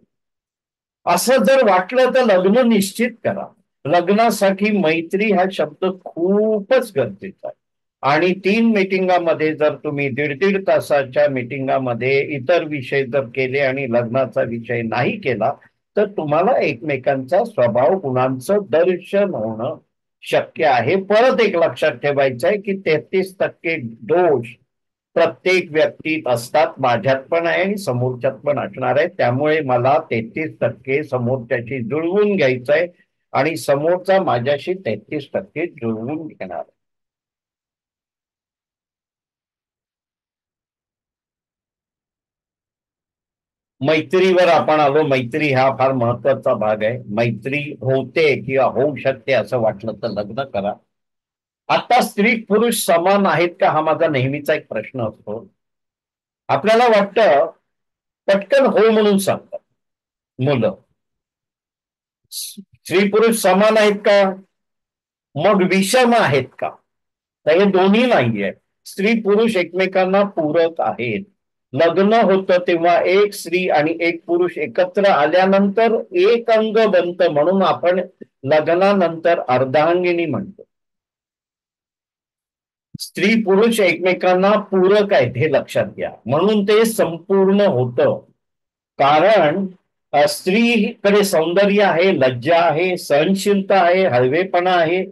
असं जर वाटलं तर लग्न निश्चित करा. लग्नासाठी मैत्री हा शब्द खूपच गरजेचा आहे. आणि 3 मिटिंगामध्ये जर तुम्ही दीड तासाच्या मिटिंगामध्ये इतर विषय जर केले आणि लग्नाचा विषय नाही केला, तर तुम्हाला एकमेकांचा स्वभाव गुणांचं दर्शन होणं शक्य आहे. परत एक लक्षात ठेवायचं आहे की 33% दोष प्रत्येक व्यक्तीत असतात, माझ्यात पण आहे आणि समोरच्यात पण असणार आहे. त्यामुळे मला 33% समोरच्याशी जुळवून घ्यायचंय आणि समोरचा माझ्याशी 33% जुळवून घेणार. मैत्रीवर आपण आलो. मैत्री हा फार महत्वाचा भाग आहे. मैत्री होते किंवा होऊ शकते असं वाटलं तर लग्न करा. आता स्त्री पुरुष समान आहेत का, हा माझा नेहमीचा एक प्रश्न असतो. आपल्याला वाटतं पटकन हो म्हणून सांगतात मुलं. स्त्री पुरुष समान आहेत का, मग विषम आहेत का, तर हे दोन्ही नाहीये. स्त्री पुरुष एकमेकांना पूरक आहेत. लग्न होतं तेव्हा एक स्त्री आणि एक पुरुष एकत्र आल्यानंतर एक अंग बनतं, म्हणून आपण लग्नानंतर अर्धांगिनी म्हणतो. स्त्री पुरुष एकमेकांना पूरक आहेत हे लक्षात घ्या, म्हणून ते संपूर्ण होतं. कारण स्त्रीकडे सौंदर्य आहे, लज्जा आहे, सहनशीलता आहे, हळवेपणा आहे.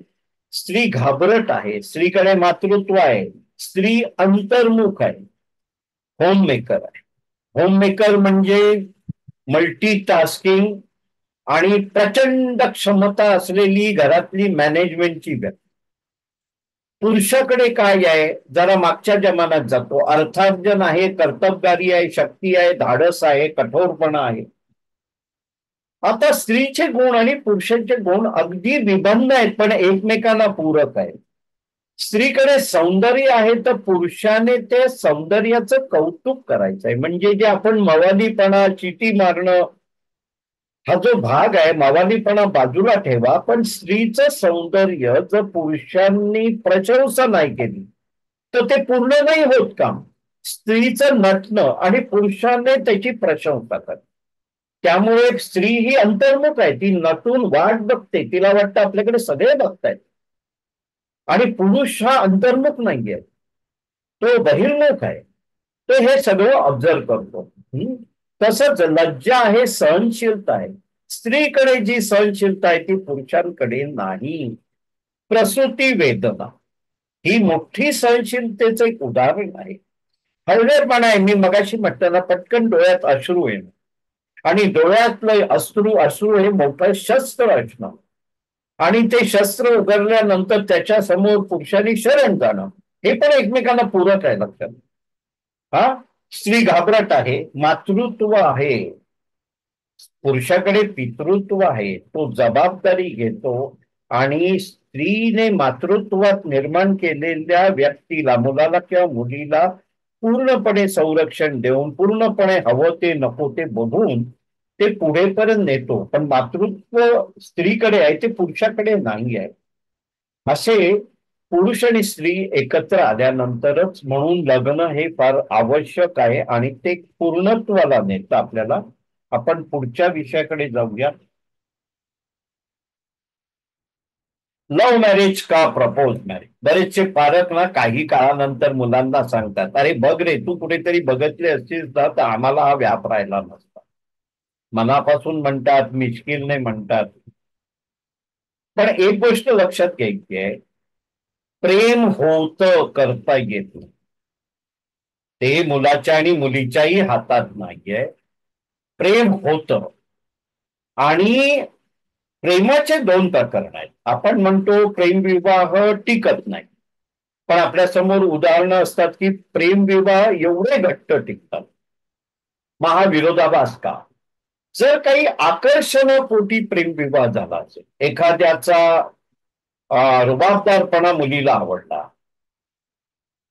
स्त्री घाबरट आहे, स्त्रीकडे मातृत्व आहे, स्त्री अंतर्मुख आहे, होममेकर आहे. होममेकर म्हणजे मल्टीटास्किंग आणि प्रचंड क्षमता असलेली घरातली मॅनेजमेंटची व्यक्ती. पुरुषाकडे काय आहे, जरा मागच्या जमान्यात जातो, अर्थार्जन आहे, कर्तबगारी आहे, शक्ती आहे, धाडस आहे, कठोरपणा आहे. आता स्त्रीचे गुण आणि पुरुषांचे गुण अगदी विभिन्न आहेत, पण एकमेकांना पूरक आहेत. स्त्रीकडे सौंदर्य आहे तर पुरुषाने ते सौंदर्याचं कौतुक करायचं आहे. म्हणजे जे आपण मवालीपणा, चिटी मारणं, हा जो भाग आहे मवालीपणा बाजूला ठेवा, पण स्त्रीचं सौंदर्य जर पुरुषांनी प्रशंसा नाही केली तर ते पूर्ण नाही होत काम. स्त्रीचं नटणं आणि पुरुषांनी त्याची प्रशंसा करते. त्यामुळे स्त्री ही अंतर्मुख आहे, ती नटून वाट बघते, तिला वाटतं आपल्याकडे सगळे बघतायत. आणि पुरुष हा अंतर्मुख नाहीये, तो बहिर्मुख आहे, तो हे सगळं ऑब्झर्व करतो. तसंच लज्जा आहे, सहनशीलता आहे. स्त्रीकडे जी सहनशीलता आहे ती पुरुषांकडे नाही. प्रसूती वेदना ही मोठी सहनशीलतेचं एक उदाहरण आहे. हळवेपणा आहे, मी मगाशी म्हटलं ना, पटकन डोळ्यात अश्रू येणं आणि डोळ्यातलं अश्रू अश्रू हे मोठं शस्त्र असणं आणि ते शस्त्र उघडल्यानंतर त्याच्या समोर पुरुषांनी शरण जाणं, हे पण एकमेकांना पूरक आहे. लक्षात. हा, स्त्री घाबरट आहे, मातृत्व आहे, पुरुषाकडे पितृत्व आहे, तो जबाबदारी घेतो आणि स्त्रीने मातृत्वात निर्माण केलेल्या व्यक्तीला, मुलाला किंवा मुलीला पूर्णपणे संरक्षण देऊन, पूर्णपणे हवं ते नको ते बघून ते पुढेपर्यंत नेतो. पण मातृत्व स्त्रीकडे आहे, ते पुरुषाकडे नाही आहे. असे पुरुष आणि स्त्री एकत्र आल्यानंतरच, म्हणून लग्न हे फार आवश्यक आहे आणि ते पूर्णत्वाला नेतं आपल्याला. आपण पुढच्या विषयाकडे जाऊया. लव्ह मॅरेज का प्रपोज मॅरेज. बरेचसे पालक ना काही काळानंतर मुलांना सांगतात, अरे बघ रे, तू कुठेतरी बघितले असतील तर आम्हाला हा व्याप राहिला नसता. मनापासून म्हणतात, मिश्किलने म्हणतात. पण एक गोष्ट लक्षात घ्यायची आहे, प्रेम होतं, करता येत नाही. ते मुलाच्या आणि मुलीच्याही हातात नाहीये. प्रेम होतं आणि प्रेमाचे दोन प्रकरण आहेत. आपण म्हणतो प्रेमविवाह टिकत नाही, पण आपल्या समोर उदाहरणं असतात की प्रेमविवाह एवढे घट्ट टिकतात. मग हा विरोधाभास का? जर काही आकर्षणापोटी प्रेमविवाह झाला असेल, एखाद्याचा रुबाबदारपणा मुलीला आवडला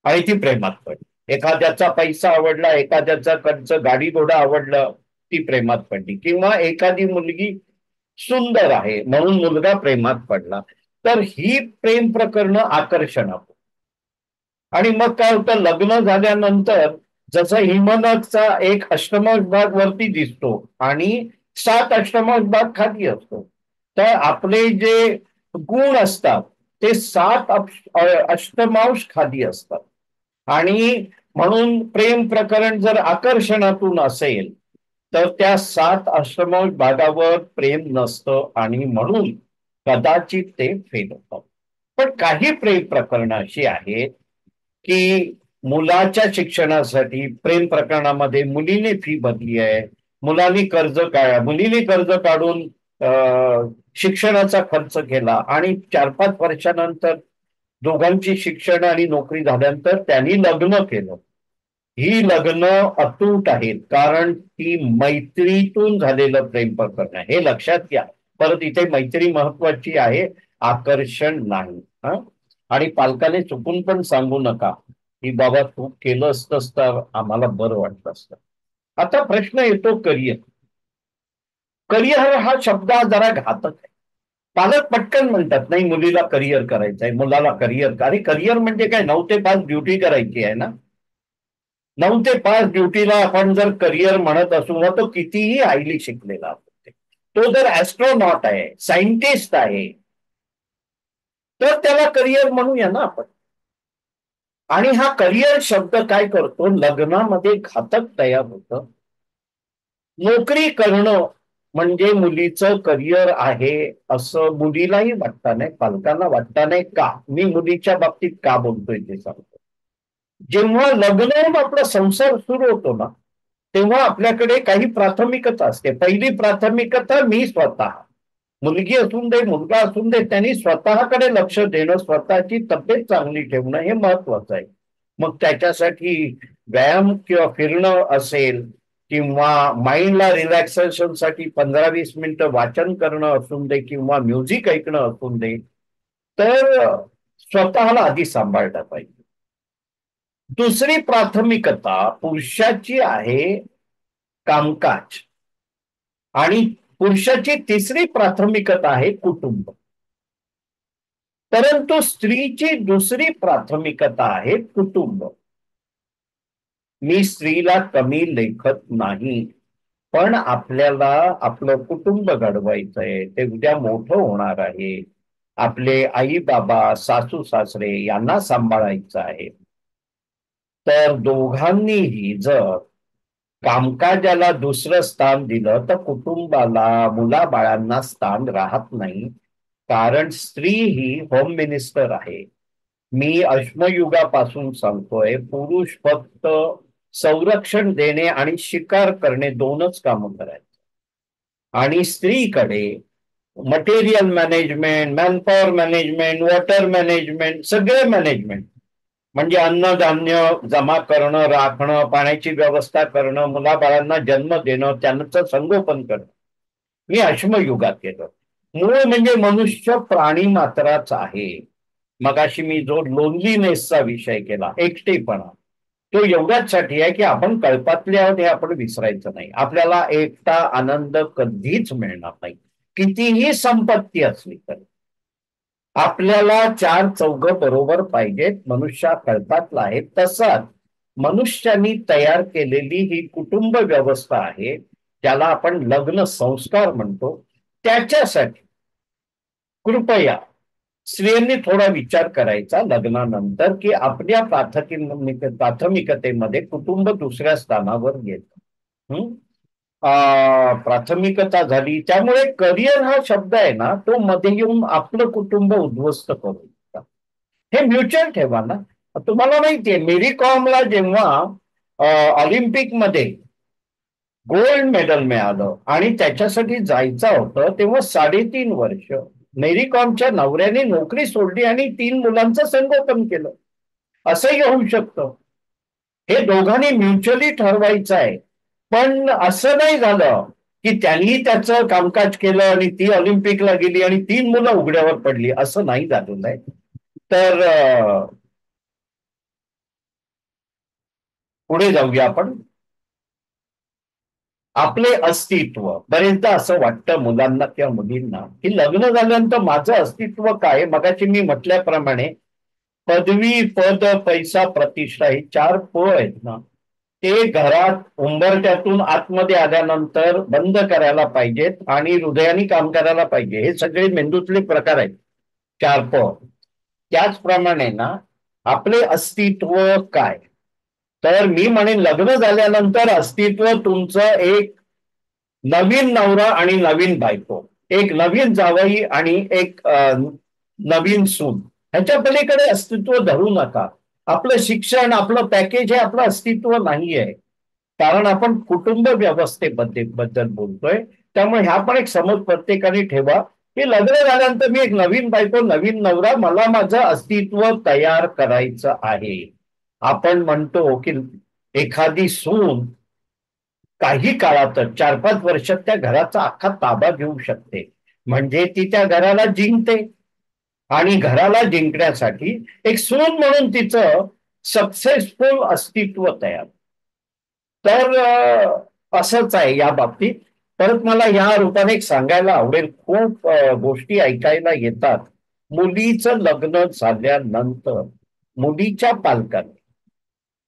आणि ती प्रेमात पडली, एखाद्याचा पैसा आवडला, एखाद्याचा खर्च गाडी घोडा आवडलं, ती प्रेमात पडली, किंवा एखादी मुलगी सुंदर आहे म्हणून मुलगा प्रेमात पडला, तर ही प्रेम प्रकरणं आकर्षणापोटी. आणि मग काय होतं, लग्न झाल्यानंतर जसं हिमनगचा एक अष्टमांश भाग वरती दिसतो आणि 7 अष्टमांश भाग खाली असतो, तर आपले जे गुण असतात ते 7 अष्टमांश खाली असतात. आणि म्हणून प्रेम प्रकरण जर आकर्षणातून असेल तर त्या 7 अष्टमांश भागावर प्रेम नसतं आणि म्हणून कदाचित ते फेल होतं. पण काही प्रेम प्रकरणं अशी आहेत की मुलाच्या शिक्षणासाठी प्रेम प्रकरणामध्ये मुलीने फी भरली आहे, मुलीने कर्ज काढून शिक्षणाचा खर्च केला आणि 4-5 वर्षानंतर दोघांची शिक्षण आणि नोकरी झाल्यानंतर त्यांनी लग्न केलं. ही लग्न अतूट आहेत, कारण ती मैत्रीतून झालेलं प्रेम प्रकरण आहे, हे लक्षात घ्या. परत इथे मैत्री महत्वाची आहे, आकर्षण नाही. आणि पालकाने चुकून पण सांगू नका की बाबा तू केलं असतंस तर आम्हाला बरं वाटलं असतं. आता प्रश्न येतो करिअर. करिअर हा शब्द जरा घातक आहे. पालक पटकन म्हणतात नाही मुलीला करिअर करायचं आहे, मुलाला करिअर. अरे करिअर म्हणजे काय, 9 ते 5 ड्युटी करायची आहे ना. 9 ते 5 ड्युटीला आपण जर करिअर म्हणत असू ना, तो कितीही हायली शिकलेला असतो, तो जर ऍस्ट्रॉनॉट आहे, सायंटिस्ट आहे, तर त्याला करिअर म्हणूया ना आपण. आणि हा करिअर शब्द काय करतो, लग्नामध्ये घातक तयार होतं. नोकरी करणं म्हणजे मुलीचं करिअर आहे असं मुलीलाही वाटतं नाही, पालकांना वाटतं नाही. का, मी मुलीच्या बाबतीत का बोलतोय ते सांगतो. जेव्हा लग्न होऊन आपला संसार सुरू होतो ना, तेव्हा आपल्याकडे काही प्राथमिकता असते. पहिली प्राथमिकता मी स्वतः, मुलगी असून दे मुलगा असून दे, त्यांनी स्वतःकडे लक्ष देणं, स्वतःची तब्येत चांगली ठेवणं हे महत्वाचं आहे. मग त्याच्यासाठी व्यायाम किंवा फिरणं असेल, किंवा माइंडला रिलॅक्सेशनसाठी 15-20 मिनिटं वाचन करणं असून दे, किंवा म्युझिक ऐकणं असून दे, तर स्वतःला आधी सांभाळलं पाहिजे. दुसरी प्राथमिकता पुरुषाची आहे कामकाज, आणि पुरुषाची तिसरी प्राथमिकता आहे कुटुंब. परंतु स्त्रीची दुसरी प्राथमिकता आहे कुटुंब. मी स्त्रीला कमी लेखत नाही, पण आपल्याला आपलं कुटुंब घडवायचंय, ते उद्या मोठं होणार आहे. आपले आई बाबा, सासू सासरे यांना सांभाळायचं आहे. तर दोघांनीही जर कामकाजाला दुसरं स्थान दिलं तर कुटुंबाला, मुलाबाळांना स्थान राहत नाही. कारण स्त्री ही होम मिनिस्टर आहे. मी अश्मयुगापासून सांगतोय, पुरुष फक्त संरक्षण देणे आणि शिकार करणे दोनच कामं करायचं, आणि स्त्रीकडे material management, manpower management, water management, सगळे मॅनेजमेंट, म्हणजे अन्नधान्य जमा करणं, राखणं, पाण्याची व्यवस्था करणं, मुलाबाळांना जन्म देणं, त्यांचं संगोपन करणं. मी अश्मयुगात केलं. मूळ म्हणजे मनुष्य प्राणी मात्राच आहे. मगाशी मी जो लोनलीनेसचा विषय केला, एकटेपणा, तो एवढ्याचसाठी आहे की आपण कळपातले आहोत हे आपण विसरायचं नाही. आपल्याला एकटा आनंद कधीच मिळणार नाही, कितीही संपत्ती असली तरी. आपल्याला 4 चौघं बरोबर पाहिजेत. मनुष्य कळपातला आहे. तसाच मनुष्यानी तयार केलेली ही कुटुंब व्यवस्था आहे, त्याला आपण लग्न संस्कार म्हणतो. त्याच्यासाठी कृपया स्त्रियांनी थोडा विचार करायचा लग्नानंतर की आपल्या प्राथमिकतेमध्ये कुटुंब दुसऱ्या स्थानावर येतं. प्राथमिकता झाली, त्यामुळे करिअर हा शब्द आहे ना, तो मध्ये येऊन आपलं कुटुंब उद्ध्वस्त करू शकतात. हे म्युच्युअल ठेवा ना. तुम्हाला माहितीये मेरी कॉमला जेव्हा ऑलिम्पिकमध्ये गोल्ड मेडल मिळालं आणि त्याच्यासाठी जायचं होतं तेव्हा 3.5 वर्ष मेरी कॉमच्या नवऱ्याने नोकरी सोडली आणि 3 मुलांचं संगोपन केलं. असंही होऊ शकतं. हे दोघांनी म्युच्युअली ठरवायचं आहे. पण असं नाही झालं की त्यांनी त्याचं कामकाज केलं आणि ती ऑलिम्पिकला गेली आणि 3 मुलं उघड्यावर पडली, असं नाही झालेलं आहे. तर पुढे जाऊया आपण. आपले अस्तित्व. बरेचदा असं वाटतं मुलांना किंवा मुलींना की लग्न झाल्यानंतर माझं अस्तित्व काय. मगाशी मी म्हटल्याप्रमाणे पदवी, पद, पैसा, प्रतिष्ठा ही 4 प आहेत ना, ते घरात उंबरठ्यातून आतमध्ये आल्यानंतर बंद करायला पाहिजेत आणि हृदयाने काम करायला पाहिजे. हे सगळे मेंदूतले प्रकार आहेत, 4 प. त्याचप्रमाणे ना, आपले अस्तित्व काय. तर मी म्हणेन लग्न झाल्यानंतर अस्तित्व तुमचं एक नवीन नवरा आणि नवीन बायको, एक नवीन जावई आणि एक नवीन सून, ह्याच्या पलीकडे अस्तित्व धरू नका. आपलं शिक्षण, आपलं पॅकेज हे आपलं अस्तित्व नाही आहे. कारण आपण कुटुंब व्यवस्थेबद्दल बोलतोय. त्यामुळे ह्या पण एक समज प्रत्येकाने ठेवा की लग्न झाल्यानंतर मी एक नवीन बायको, नवीन नवरा, मला माझं अस्तित्व तयार करायचं आहे. आपण म्हणतो की एखादी सून काही काळातच 4-5 वर्षात त्या घराचा अख्खा ताबा घेऊ शकते. म्हणजे ती त्या घराला जिंकते आणि घराला जिंकण्यासाठी एक सून म्हणून तिचं सक्सेसफुल अस्तित्व तयार. तर असंच आहे या बाबतीत. परत मला या रूपाने एक सांगायला आवडेल, खूप गोष्टी ऐकायला येतात. मुलीचं लग्न झाल्यानंतर मुलीच्या पालकांनी,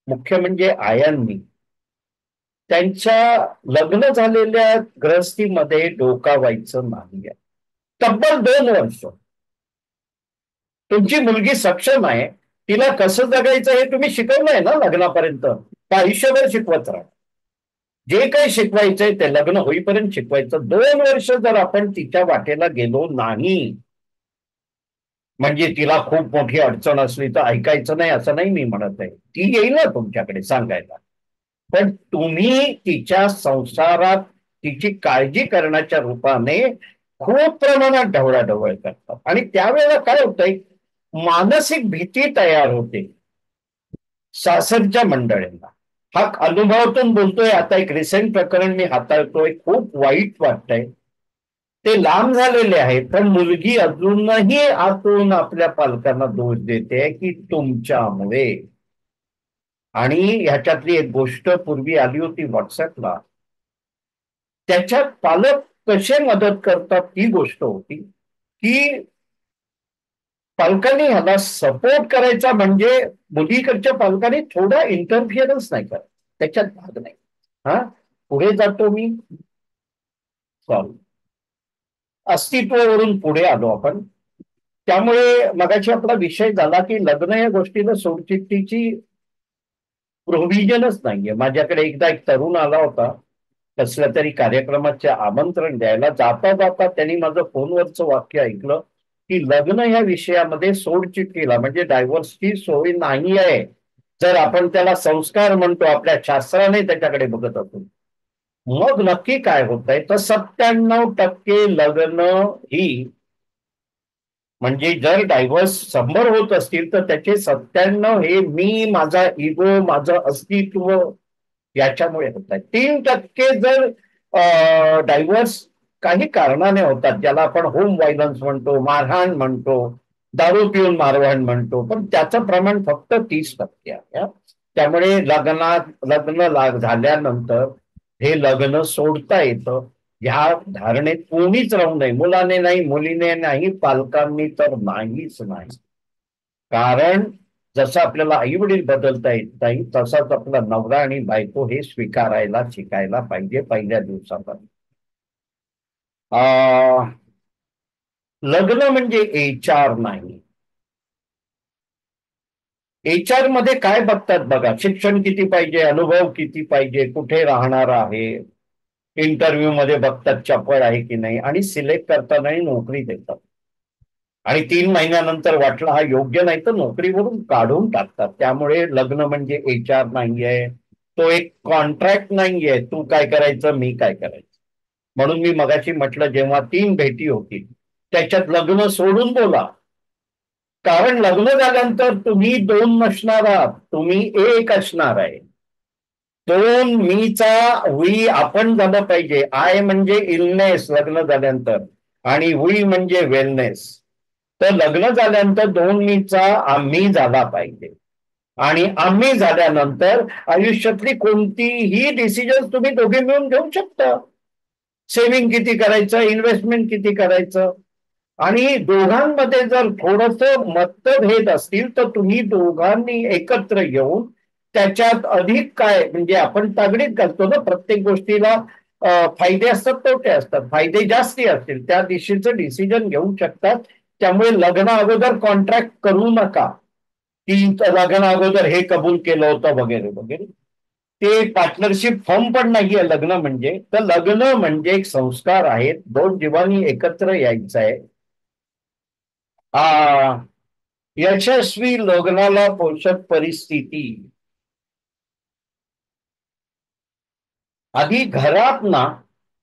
मुख्य म्हणजे आयांनी, त्यांच्या लग्न झालेल्या गृहस्थीमध्ये डोकावायचं नाही. तब्बल 2 वर्ष तुमची मुलगी सक्षम आहे, तिला कसं जगायचं हे तुम्ही शिकवलंय ना लग्नापर्यंत, तर आयुष्यभर शिकवत राहा. जे काही शिकवायचंय ते लग्न होईपर्यंत शिकवायचं. 2 वर्ष जर आपण तिच्या वाटेला गेलो नाही, म्हणजे तिला खूप मोठी अडचण असली तर ऐकायचं नाही असं नाही मी म्हणत आहे. ती येईल ना तुमच्याकडे सांगायला. पण तुम्ही तिच्या संसारात तिची काळजी करण्याच्या रूपाने खूप प्रमाणात ढवळाढवळ करतात आणि त्यावेळेला काय होतंय, मानसिक भीती तयार होते सासरच्या मंडळींना. हा अनुभवातून बोलतोय. आता एक रिसेंट प्रकरण मी हाताळतोय, खूप वाईट वाटतंय. ते लांब झालेले आहेत पण मुलगी अजूनही आतून आपल्या पालकांना दोष देते की तुमच्यामुळे. आणि ह्याच्यातली एक गोष्ट पूर्वी आली होती व्हॉट्सअपला, त्याच्यात पालक कसे मदत करतात ही गोष्ट होती की पालकांनी ह्याला सपोर्ट करायचा, म्हणजे मुलीकडच्या पालकांनी थोडा इंटरफिअरन्स नाही करत, त्याच्यात भाग नाही. हा, पुढे जातो मी. सॉरी, अस्तित्वावरून पुढे आलो आपण. त्यामुळे मगाशी आपला विषय झाला की लग्न या गोष्टीला सोडचिठ्ठीची प्रोव्हिजनच नाहीये. माझ्याकडे एकदा एक तरुण आला होता कसल्या तरी कार्यक्रमाचे आमंत्रण द्यायला. जाता जाता त्यांनी माझं फोनवरचं वाक्य ऐकलं की लग्न या विषयामध्ये सोडचिठ्ठीला म्हणजे डायव्हर्सची सोय नाही आहे. जर आपण त्याला संस्कार म्हणतो, आपल्या शास्त्राने त्याच्याकडे बघत असतो, मग नक्की काय होत आहे तर 97% लग्न ही, म्हणजे जर डायव्हर्स 100 होत असतील तर त्याचे 97 हे मी, माझा इगो, माझं अस्तित्व याच्यामुळे होत आहे. 3% जर डायव्हर्स काही कारणाने होतात, ज्याला आपण होम व्हायलन्स म्हणतो, मारहाण म्हणतो, दारू पिऊन मारहाण म्हणतो, पण त्याचं प्रमाण फक्त 30% आहे. त्यामुळे लग्न झाल्यानंतर हे लग्न सोडता येतं. ह्या धारणेत कोणीच राहू नये, मुलाने नाही, मुलीने नाही, पालकांनी तर नाहीच नाही. कारण जसं आपल्याला आई वडील बदलता येत नाही तसाच आपला नवरा आणि बायको हे स्वीकारायला शिकायला पाहिजे पहिल्या दिवसापासून. लग्न म्हणजे HR नाही. HR मध्ये काय बघतात बघा, शिक्षण किती पाहिजे, अनुभव किती पाहिजे, कुठे राहणार आहे, इंटरव्ह्यू मध्ये बघतात चपळ आहे की नाही, आणि सिलेक्ट करतानाही नोकरी देतात. आणि 3 महिन्यानंतर वाटलं हा योग्य नाही तर नोकरीवरून काढून टाकतात. त्यामुळे लग्न म्हणजे HR नाहीये. तो एक कॉन्ट्रॅक्ट नाहीये तू काय करायचं मी काय करायचं. म्हणून मी मगाशी म्हटलं जेव्हा 3 भेटी होतील त्याच्यात लग्न सोडून बोला. कारण लग्न झाल्यानंतर तुम्ही 2 नसणार आहात, तुम्ही एक असणार आहे. 2 मीचा वी आपण झालं पाहिजे. आय म्हणजे इलनेस लग्न झाल्यानंतर आणि वी म्हणजे वेलनेस. तर लग्न झाल्यानंतर 2 मीचा आम्ही झाला पाहिजे. आणि आम्ही झाल्यानंतर आयुष्यातली कोणतीही डिसिजन तुम्ही दोघे मिळून घेऊ शकता. सेव्हिंग किती करायचं, इन्व्हेस्टमेंट किती करायचं. आणि दोघांमध्ये जर थोडस मतभेद असतील तर तुम्ही दोघांनी एकत्र येऊन त्याच्यात अधिक काय म्हणजे आपण तागडीत घालतो ना प्रत्येक गोष्टीला. फायदे असतात तोटे असतात. फायदे जास्ती असतील त्या दिशेचं डिसिजन घेऊ शकतात. त्यामुळे लग्ना अगोदर कॉन्ट्रॅक्ट करू नका की लग्ना अगोदर हे कबूल केलं होतं वगैरे वगैरे. ते पार्टनरशिप फॉर्म पण नाहीये लग्न म्हणजे. तर लग्न म्हणजे एक संस्कार आहेत. 2 जीवांनी एकत्र यायचं आहे. यशस्वी लग्नाला पोषक परिस्थिती. आधी घरात ना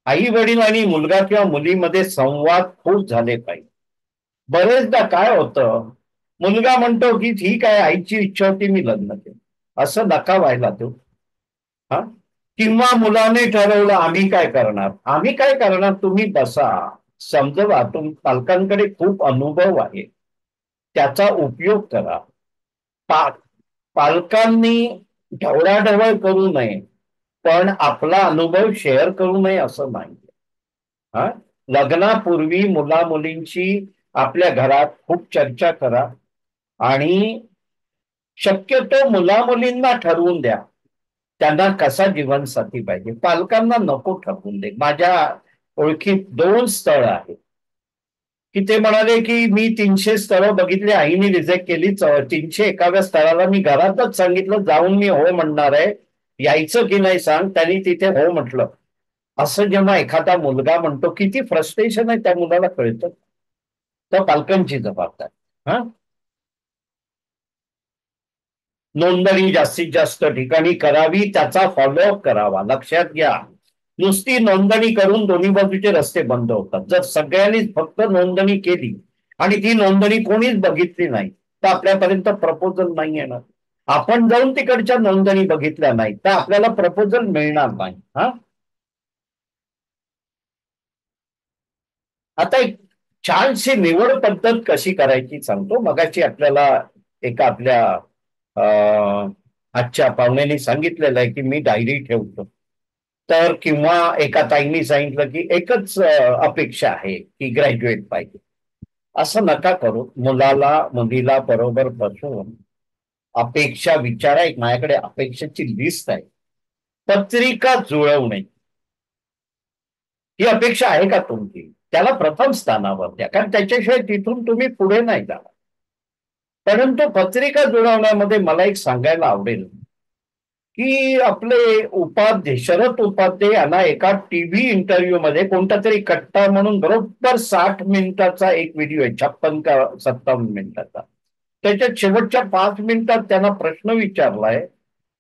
आई वडील आणि मुलगा किंवा मुलीमध्ये संवाद खूप झाले पाहिजे. बरेचदा काय होतं मुलगा म्हणतो की ठीक आहे आईची इच्छा होती मी लग्न केलं. असं नका व्हायला तो. हा किंवा मुलाने ठरवलं आम्ही काय करणार. आम्ही काय करणार तुम्ही बसा समजवा. पालकांकडे खूप अनुभव आहे त्याचा उपयोग करा. पालकांनी ढवळाढवळ करू नये पण आपला अनुभव शेअर करू नये असं नाही. हा लग्नापूर्वी मुला मुलींची आपल्या घरात खूप चर्चा करा आणि शक्यतो मुला मुलींना ठरवून द्या त्यांना कसा जीवनसाथी पाहिजे. पालकांना नको ठरवून दे. माझ्या ओळखीत 2 स्थळ आहेत की ते म्हणाले की मी 300 स्थळं बघितली आईने रिजेक्ट केली. 301व्या स्थळाला मी घरातच सांगितलं जाऊन मी हो म्हणणार आहे यायचं की नाही सांग. त्यांनी तिथे हो म्हटलं. असं जेव्हा एखादा मुलगा म्हणतो किती फ्रस्ट्रेशन आहे त्या मुलाला कळतं. तर पालकांची जबाबदारी. हा नोंदणी जास्तीत जास्त ठिकाणी करावी त्याचा फॉलोअप करावा. लक्षात घ्या नुसती नोंदणी करून दोन्ही बाजूचे रस्ते बंद होतात. जर सगळ्यांनीच फक्त नोंदणी केली आणि ती नोंदणी कोणीच बघितली नाही तर आपल्यापर्यंत प्रपोजल नाही येणार. आपण जाऊन तिकडच्या नोंदणी बघितल्या नाही तर आपल्याला प्रपोजल मिळणार नाही. हा आता एक छानशी निवड पद्धत कशी करायची सांगतो. मगाशी आपल्याला एका आपल्या आजच्या पाहुण्याने सांगितलेलं आहे की मी डायरी ठेवतो. तर किंवा एका ताईंनी सांगितलं की एकच अपेक्षा आहे की ग्रॅज्युएट पाहिजे. असं नका करू. मुलाला मुलीला बरोबर बसवून अपेक्षा विचारा. एक माझ्याकडे अपेक्षाची लिस्ट आहे. पत्रिका जुळवणे ही अपेक्षा आहे का तुमची त्याला प्रथम स्थानावर द्या कारण त्याच्याशिवाय तिथून तुम्ही पुढे नाही जाणार. परंतु पत्रिका जुळवण्यामध्ये मला एक सांगायला आवडेल की आपले उपाध्ये शरद उपाध्ये यांना एका टीव्ही इंटरव्ह्यू मध्ये कोणता तरी कट्टा म्हणून बरोबर 60 मिनिटाचा एक व्हिडिओ आहे 56 का 57 मिनिटाचा. त्याच्यात शेवटच्या 5 मिनिटात त्यांना प्रश्न विचारलाय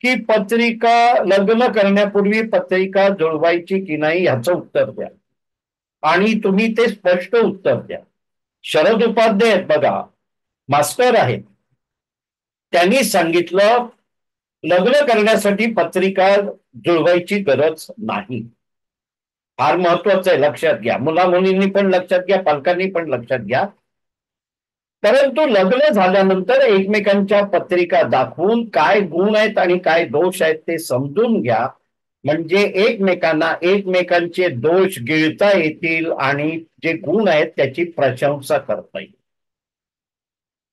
की पत्रिका लग्न करण्यापूर्वी पत्रिका जुळवायची की नाही ह्याचं उत्तर द्या आणि तुम्ही ते स्पष्ट उत्तर द्या. शरद उपाध्ये आहेत बघा मास्टर आहेत. त्यांनी सांगितलं लग्न करण्यासाठी पत्रिका जुळवायची गरज नाही. फार महत्वाचं आहे लक्षात घ्या. मुला मुलींनी पण लक्षात घ्या पालकांनी पण लक्षात घ्या. परंतु लग्न झाल्यानंतर एकमेकांच्या पत्रिका दाखवून काय गुण आहेत आणि काय दोष आहेत ते समजून घ्या. म्हणजे एकमेकांना एकमेकांचे दोष गिळता येतील आणि जे गुण आहेत त्याची प्रशंसा करता येईल.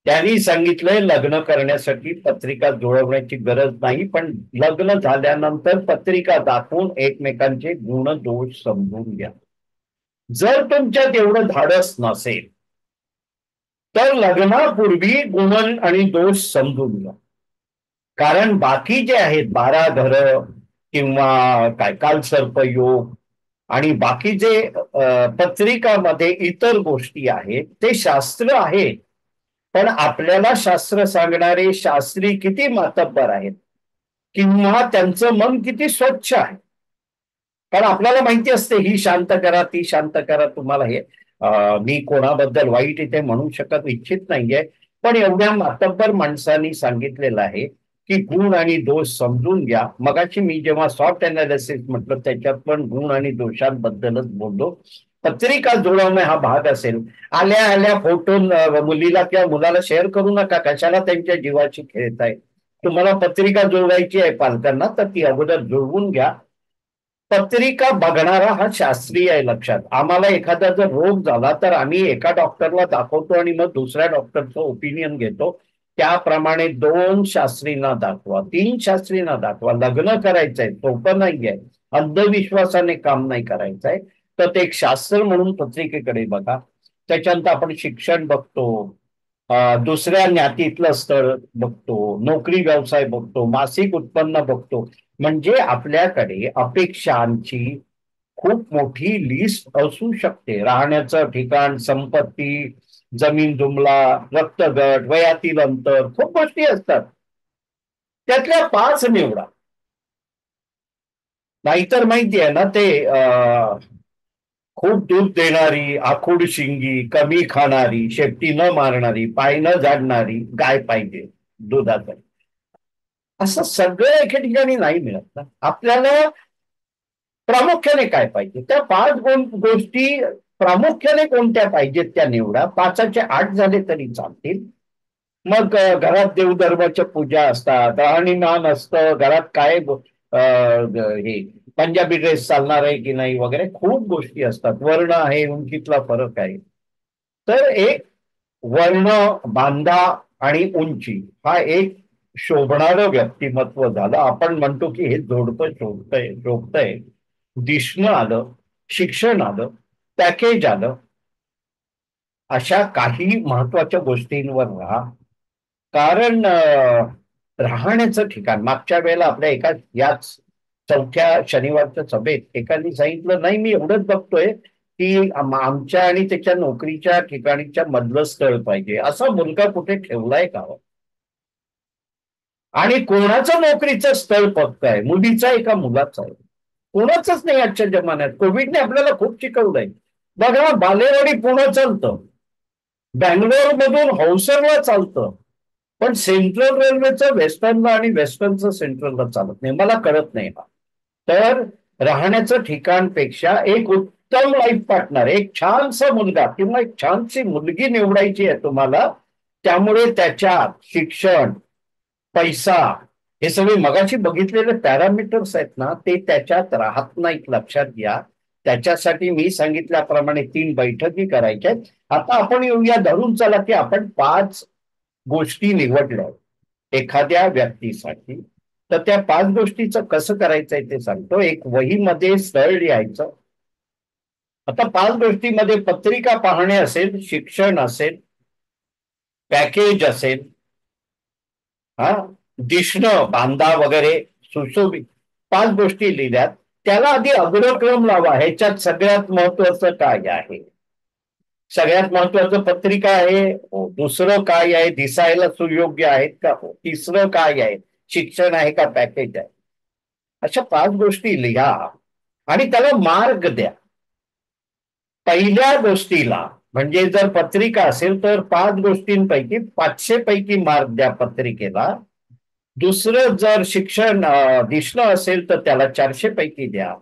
त्यांनी सांगितलंय लग्न करण्यासाठी पत्रिका जुळवण्याची गरज नाही पण लग्न झाल्यानंतर पत्रिका दाखवून एकमेकांचे गुण दोष समजून घ्या. जर तुमच्यात एवढं धाडस नसेल तर लग्नापूर्वी गुण आणि दोष समजून घ्या. कारण बाकी जे आहेत 12 घरं किंवा काय कालसर्पयोग आणि बाकीचे पत्रिकामध्ये इतर गोष्टी आहेत ते शास्त्र आहेत. पण आपल्याला शास्त्र सांगणारे शास्त्री किती मातब्बर आहेत. किंवा त्यांचं मन किती स्वच्छ आहे. कारण आपल्याला माहिती असते ही शांत करा ती शांत करा. तुम्हाला हे मी कोणाबद्दल वाईट इथे म्हणू शकत इच्छित नाहीये, पण एवढ्या मातब्बर माणसांनी सांगितलेलं आहे की गुण आणि दोष समजून घ्या. मगाशी मी जेव्हा सॉफ्ट अनालिसिस म्हटलं त्याच्यात पण गुण आणि दोषांबद्दलच बोललो. पत्रिका जुळवणे हा भाग असेल. आल्या आल्या फोटो मुलीला किंवा मुलाला शेअर करू नका. कशाला त्यांच्या जीवाची खेळताय. तुम्हाला पत्रिका जुळवायची आहे पालकांना तर ती अगोदर जुळवून घ्या. पत्रिका बघणारा हा शास्त्रीय आहे. लक्षात, आम्हाला एखादा जर रोग झाला तर आम्ही एका डॉक्टरला दाखवतो आणि मग दुसऱ्या डॉक्टरचं ओपिनियन घेतो. त्याप्रमाणे 2 शास्त्रींना दाखवा, 3 शास्त्रींना दाखवा. लग्न करायचंय सोपं नाहीये. अंधविश्वासाने काम नाही करायचंय. तर ते एक शास्त्र म्हणून पत्रिकेकडे बघा. त्याच्यानंतर आपण शिक्षण बघतो, दुसऱ्या ज्ञातीतलं स्थळ बघतो, नोकरी व्यवसाय बघतो, मासिक उत्पन्न बघतो. म्हणजे आपल्याकडे अपेक्षांची खूप मोठी लिस्ट असू शकते. राहण्याचं ठिकाण, संपत्ती, जमीन जुमला, रक्तगट, वयातील अंतर, खूप गोष्टी असतात. त्यातल्या 5 निवडा. नाहीतर माहिती आहे ना ते खूप दूध देणारी, आखूड शिंगी, कमी खाणारी, शेपटी न मारणारी, पाय न झाडणारी गाय पाहिजे दुधासाठी. असं सगळं एके ठिकाणी नाही मिळत ना. आपल्याला प्रामुख्याने काय पाहिजे त्या 5 गोष्टी प्रामुख्याने कोणत्या पाहिजेत त्या निवडा. 5चे 8 झाले तरी चालतील. मग घरात देवधर्माच्या पूजा असतात, राहणीमान असतं, घरात काय हे पंजाबी ड्रेस चालणार आहे की नाही वगैरे खूप गोष्टी असतात. वर्ण आहे, उंचीतला फरक आहे. तर एक वर्ण, बांधा आणि उंची हा एक शोभणारं व्यक्तिमत्व झालं. आपण म्हणतो की हे जोडपं शोभतंय. दिसणं आलं, शिक्षण आलं, पॅकेज आलं. अशा काही महत्वाच्या गोष्टींवर राहा. कारण राहण्याचं ठिकाण, मागच्या वेळेला आपल्या एका याच 4थ्या शनिवारच्या सभेत एकाने सांगितलं, नाही मी एवढंच बघतोय की आमच्या आणि त्याच्या नोकरीच्या ठिकाणीच्या मधलं स्थळ पाहिजे. असा मुलगा कुठे ठेवलाय का? आणि कोणाचं नोकरीचं स्थळ फक्त आहे, मुलीचा आहे का मुलाचा आहे? कोणाचंच नाही आजच्या जमान्यात. कोविडने आपल्याला खूप शिकवलंय. बघा, बालेवाडी पुणे चालतं, बँगलोर मधून हौसरला चालतं, पण सेंट्रल रेल्वेचं वेस्टर्नला आणि वेस्टर्नचं सेंट्रलला चालत नाही. मला कळत नाही. तर राहण्याचं ठिकाणपेक्षा एक उत्तम लाईफ पार्टनर, एक छानसा मुलगा किंवा एक छानशी मुलगी निवडायची आहे तुम्हाला. त्यामुळे त्याच्यात शिक्षण, पैसा, हे सगळे मगाशी बघितलेले पॅरामीटर्स आहेत ना, ते त्याच्यात राहत नाहीत. लक्षात घ्या. त्याच्यासाठी मी सांगितल्याप्रमाणे 3 बैठकी करायच्या आहेत. आता आपण येऊया धरून चला की आपण 5 गोष्टी निवडल्या एखाद्या व्यक्तीसाठी. तर त्या 5 गोष्टीचं कसं करायचंय ते सांगतो. एक वहीमध्ये स्थळ लिहायचं. आता 5 गोष्टीमध्ये पत्रिका पाहणे असेल, शिक्षण असेल, पॅकेज असेल, हा, दिसणं, बांधा वगैरे, सुशोभित, 5 गोष्टी लिहिल्यात. त्याला आधी अग्रक्रम लावा. ह्याच्यात सगळ्यात महत्वाचं काय आहे? सगळ्यात महत्वाचं पत्रिका आहे. दुसरं काय आहे? दिसायला सुयोग्य आहेत का? तिसरं काय आहे? शिक्षण आहे का? पॅकेज आहे? अशा 5 गोष्टी लिहा आणि त्याला मार्ग द्या. पहिल्या गोष्टीला म्हणजे जर पत्रिका असेल तर 5 गोष्टींपैकी 500 पैकी मार्क द्या पत्रिकेला. दुसरं जर शिक्षण दिसणं असेल तर त्याला 400 पैकी द्या.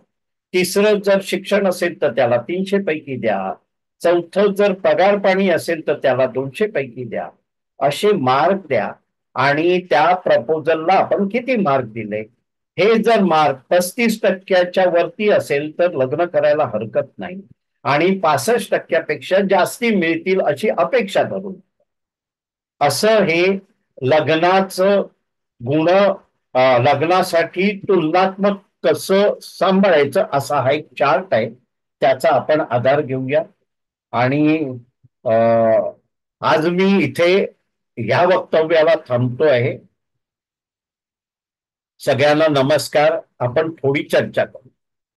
तिसरं जर शिक्षण असेल तर त्याला 300 पैकी द्या. चौथं जर पगार पाणी असेल तर त्याला 200 पैकी द्या. असे मार्क द्या. आणि त्या प्रपोजलला आपण किती मार्क दिले, हे जर मार्क 35% वरती असेल तर लग्न करायला हरकत नाही. आणि 65% जास्ती मिळतील अशी अपेक्षा धरून, असं हे लग्नाचं गुण, लग्नासाठी तुलनात्मक कसं सांभाळायचं असा हा एक चार्ट आहे. त्याचा आपण आधार घेऊया. आणि आज मी इथे ह्या वक्तव्याला थांबतो आहे. सगळ्यांना नमस्कार. आपण थोडी चर्चा करू.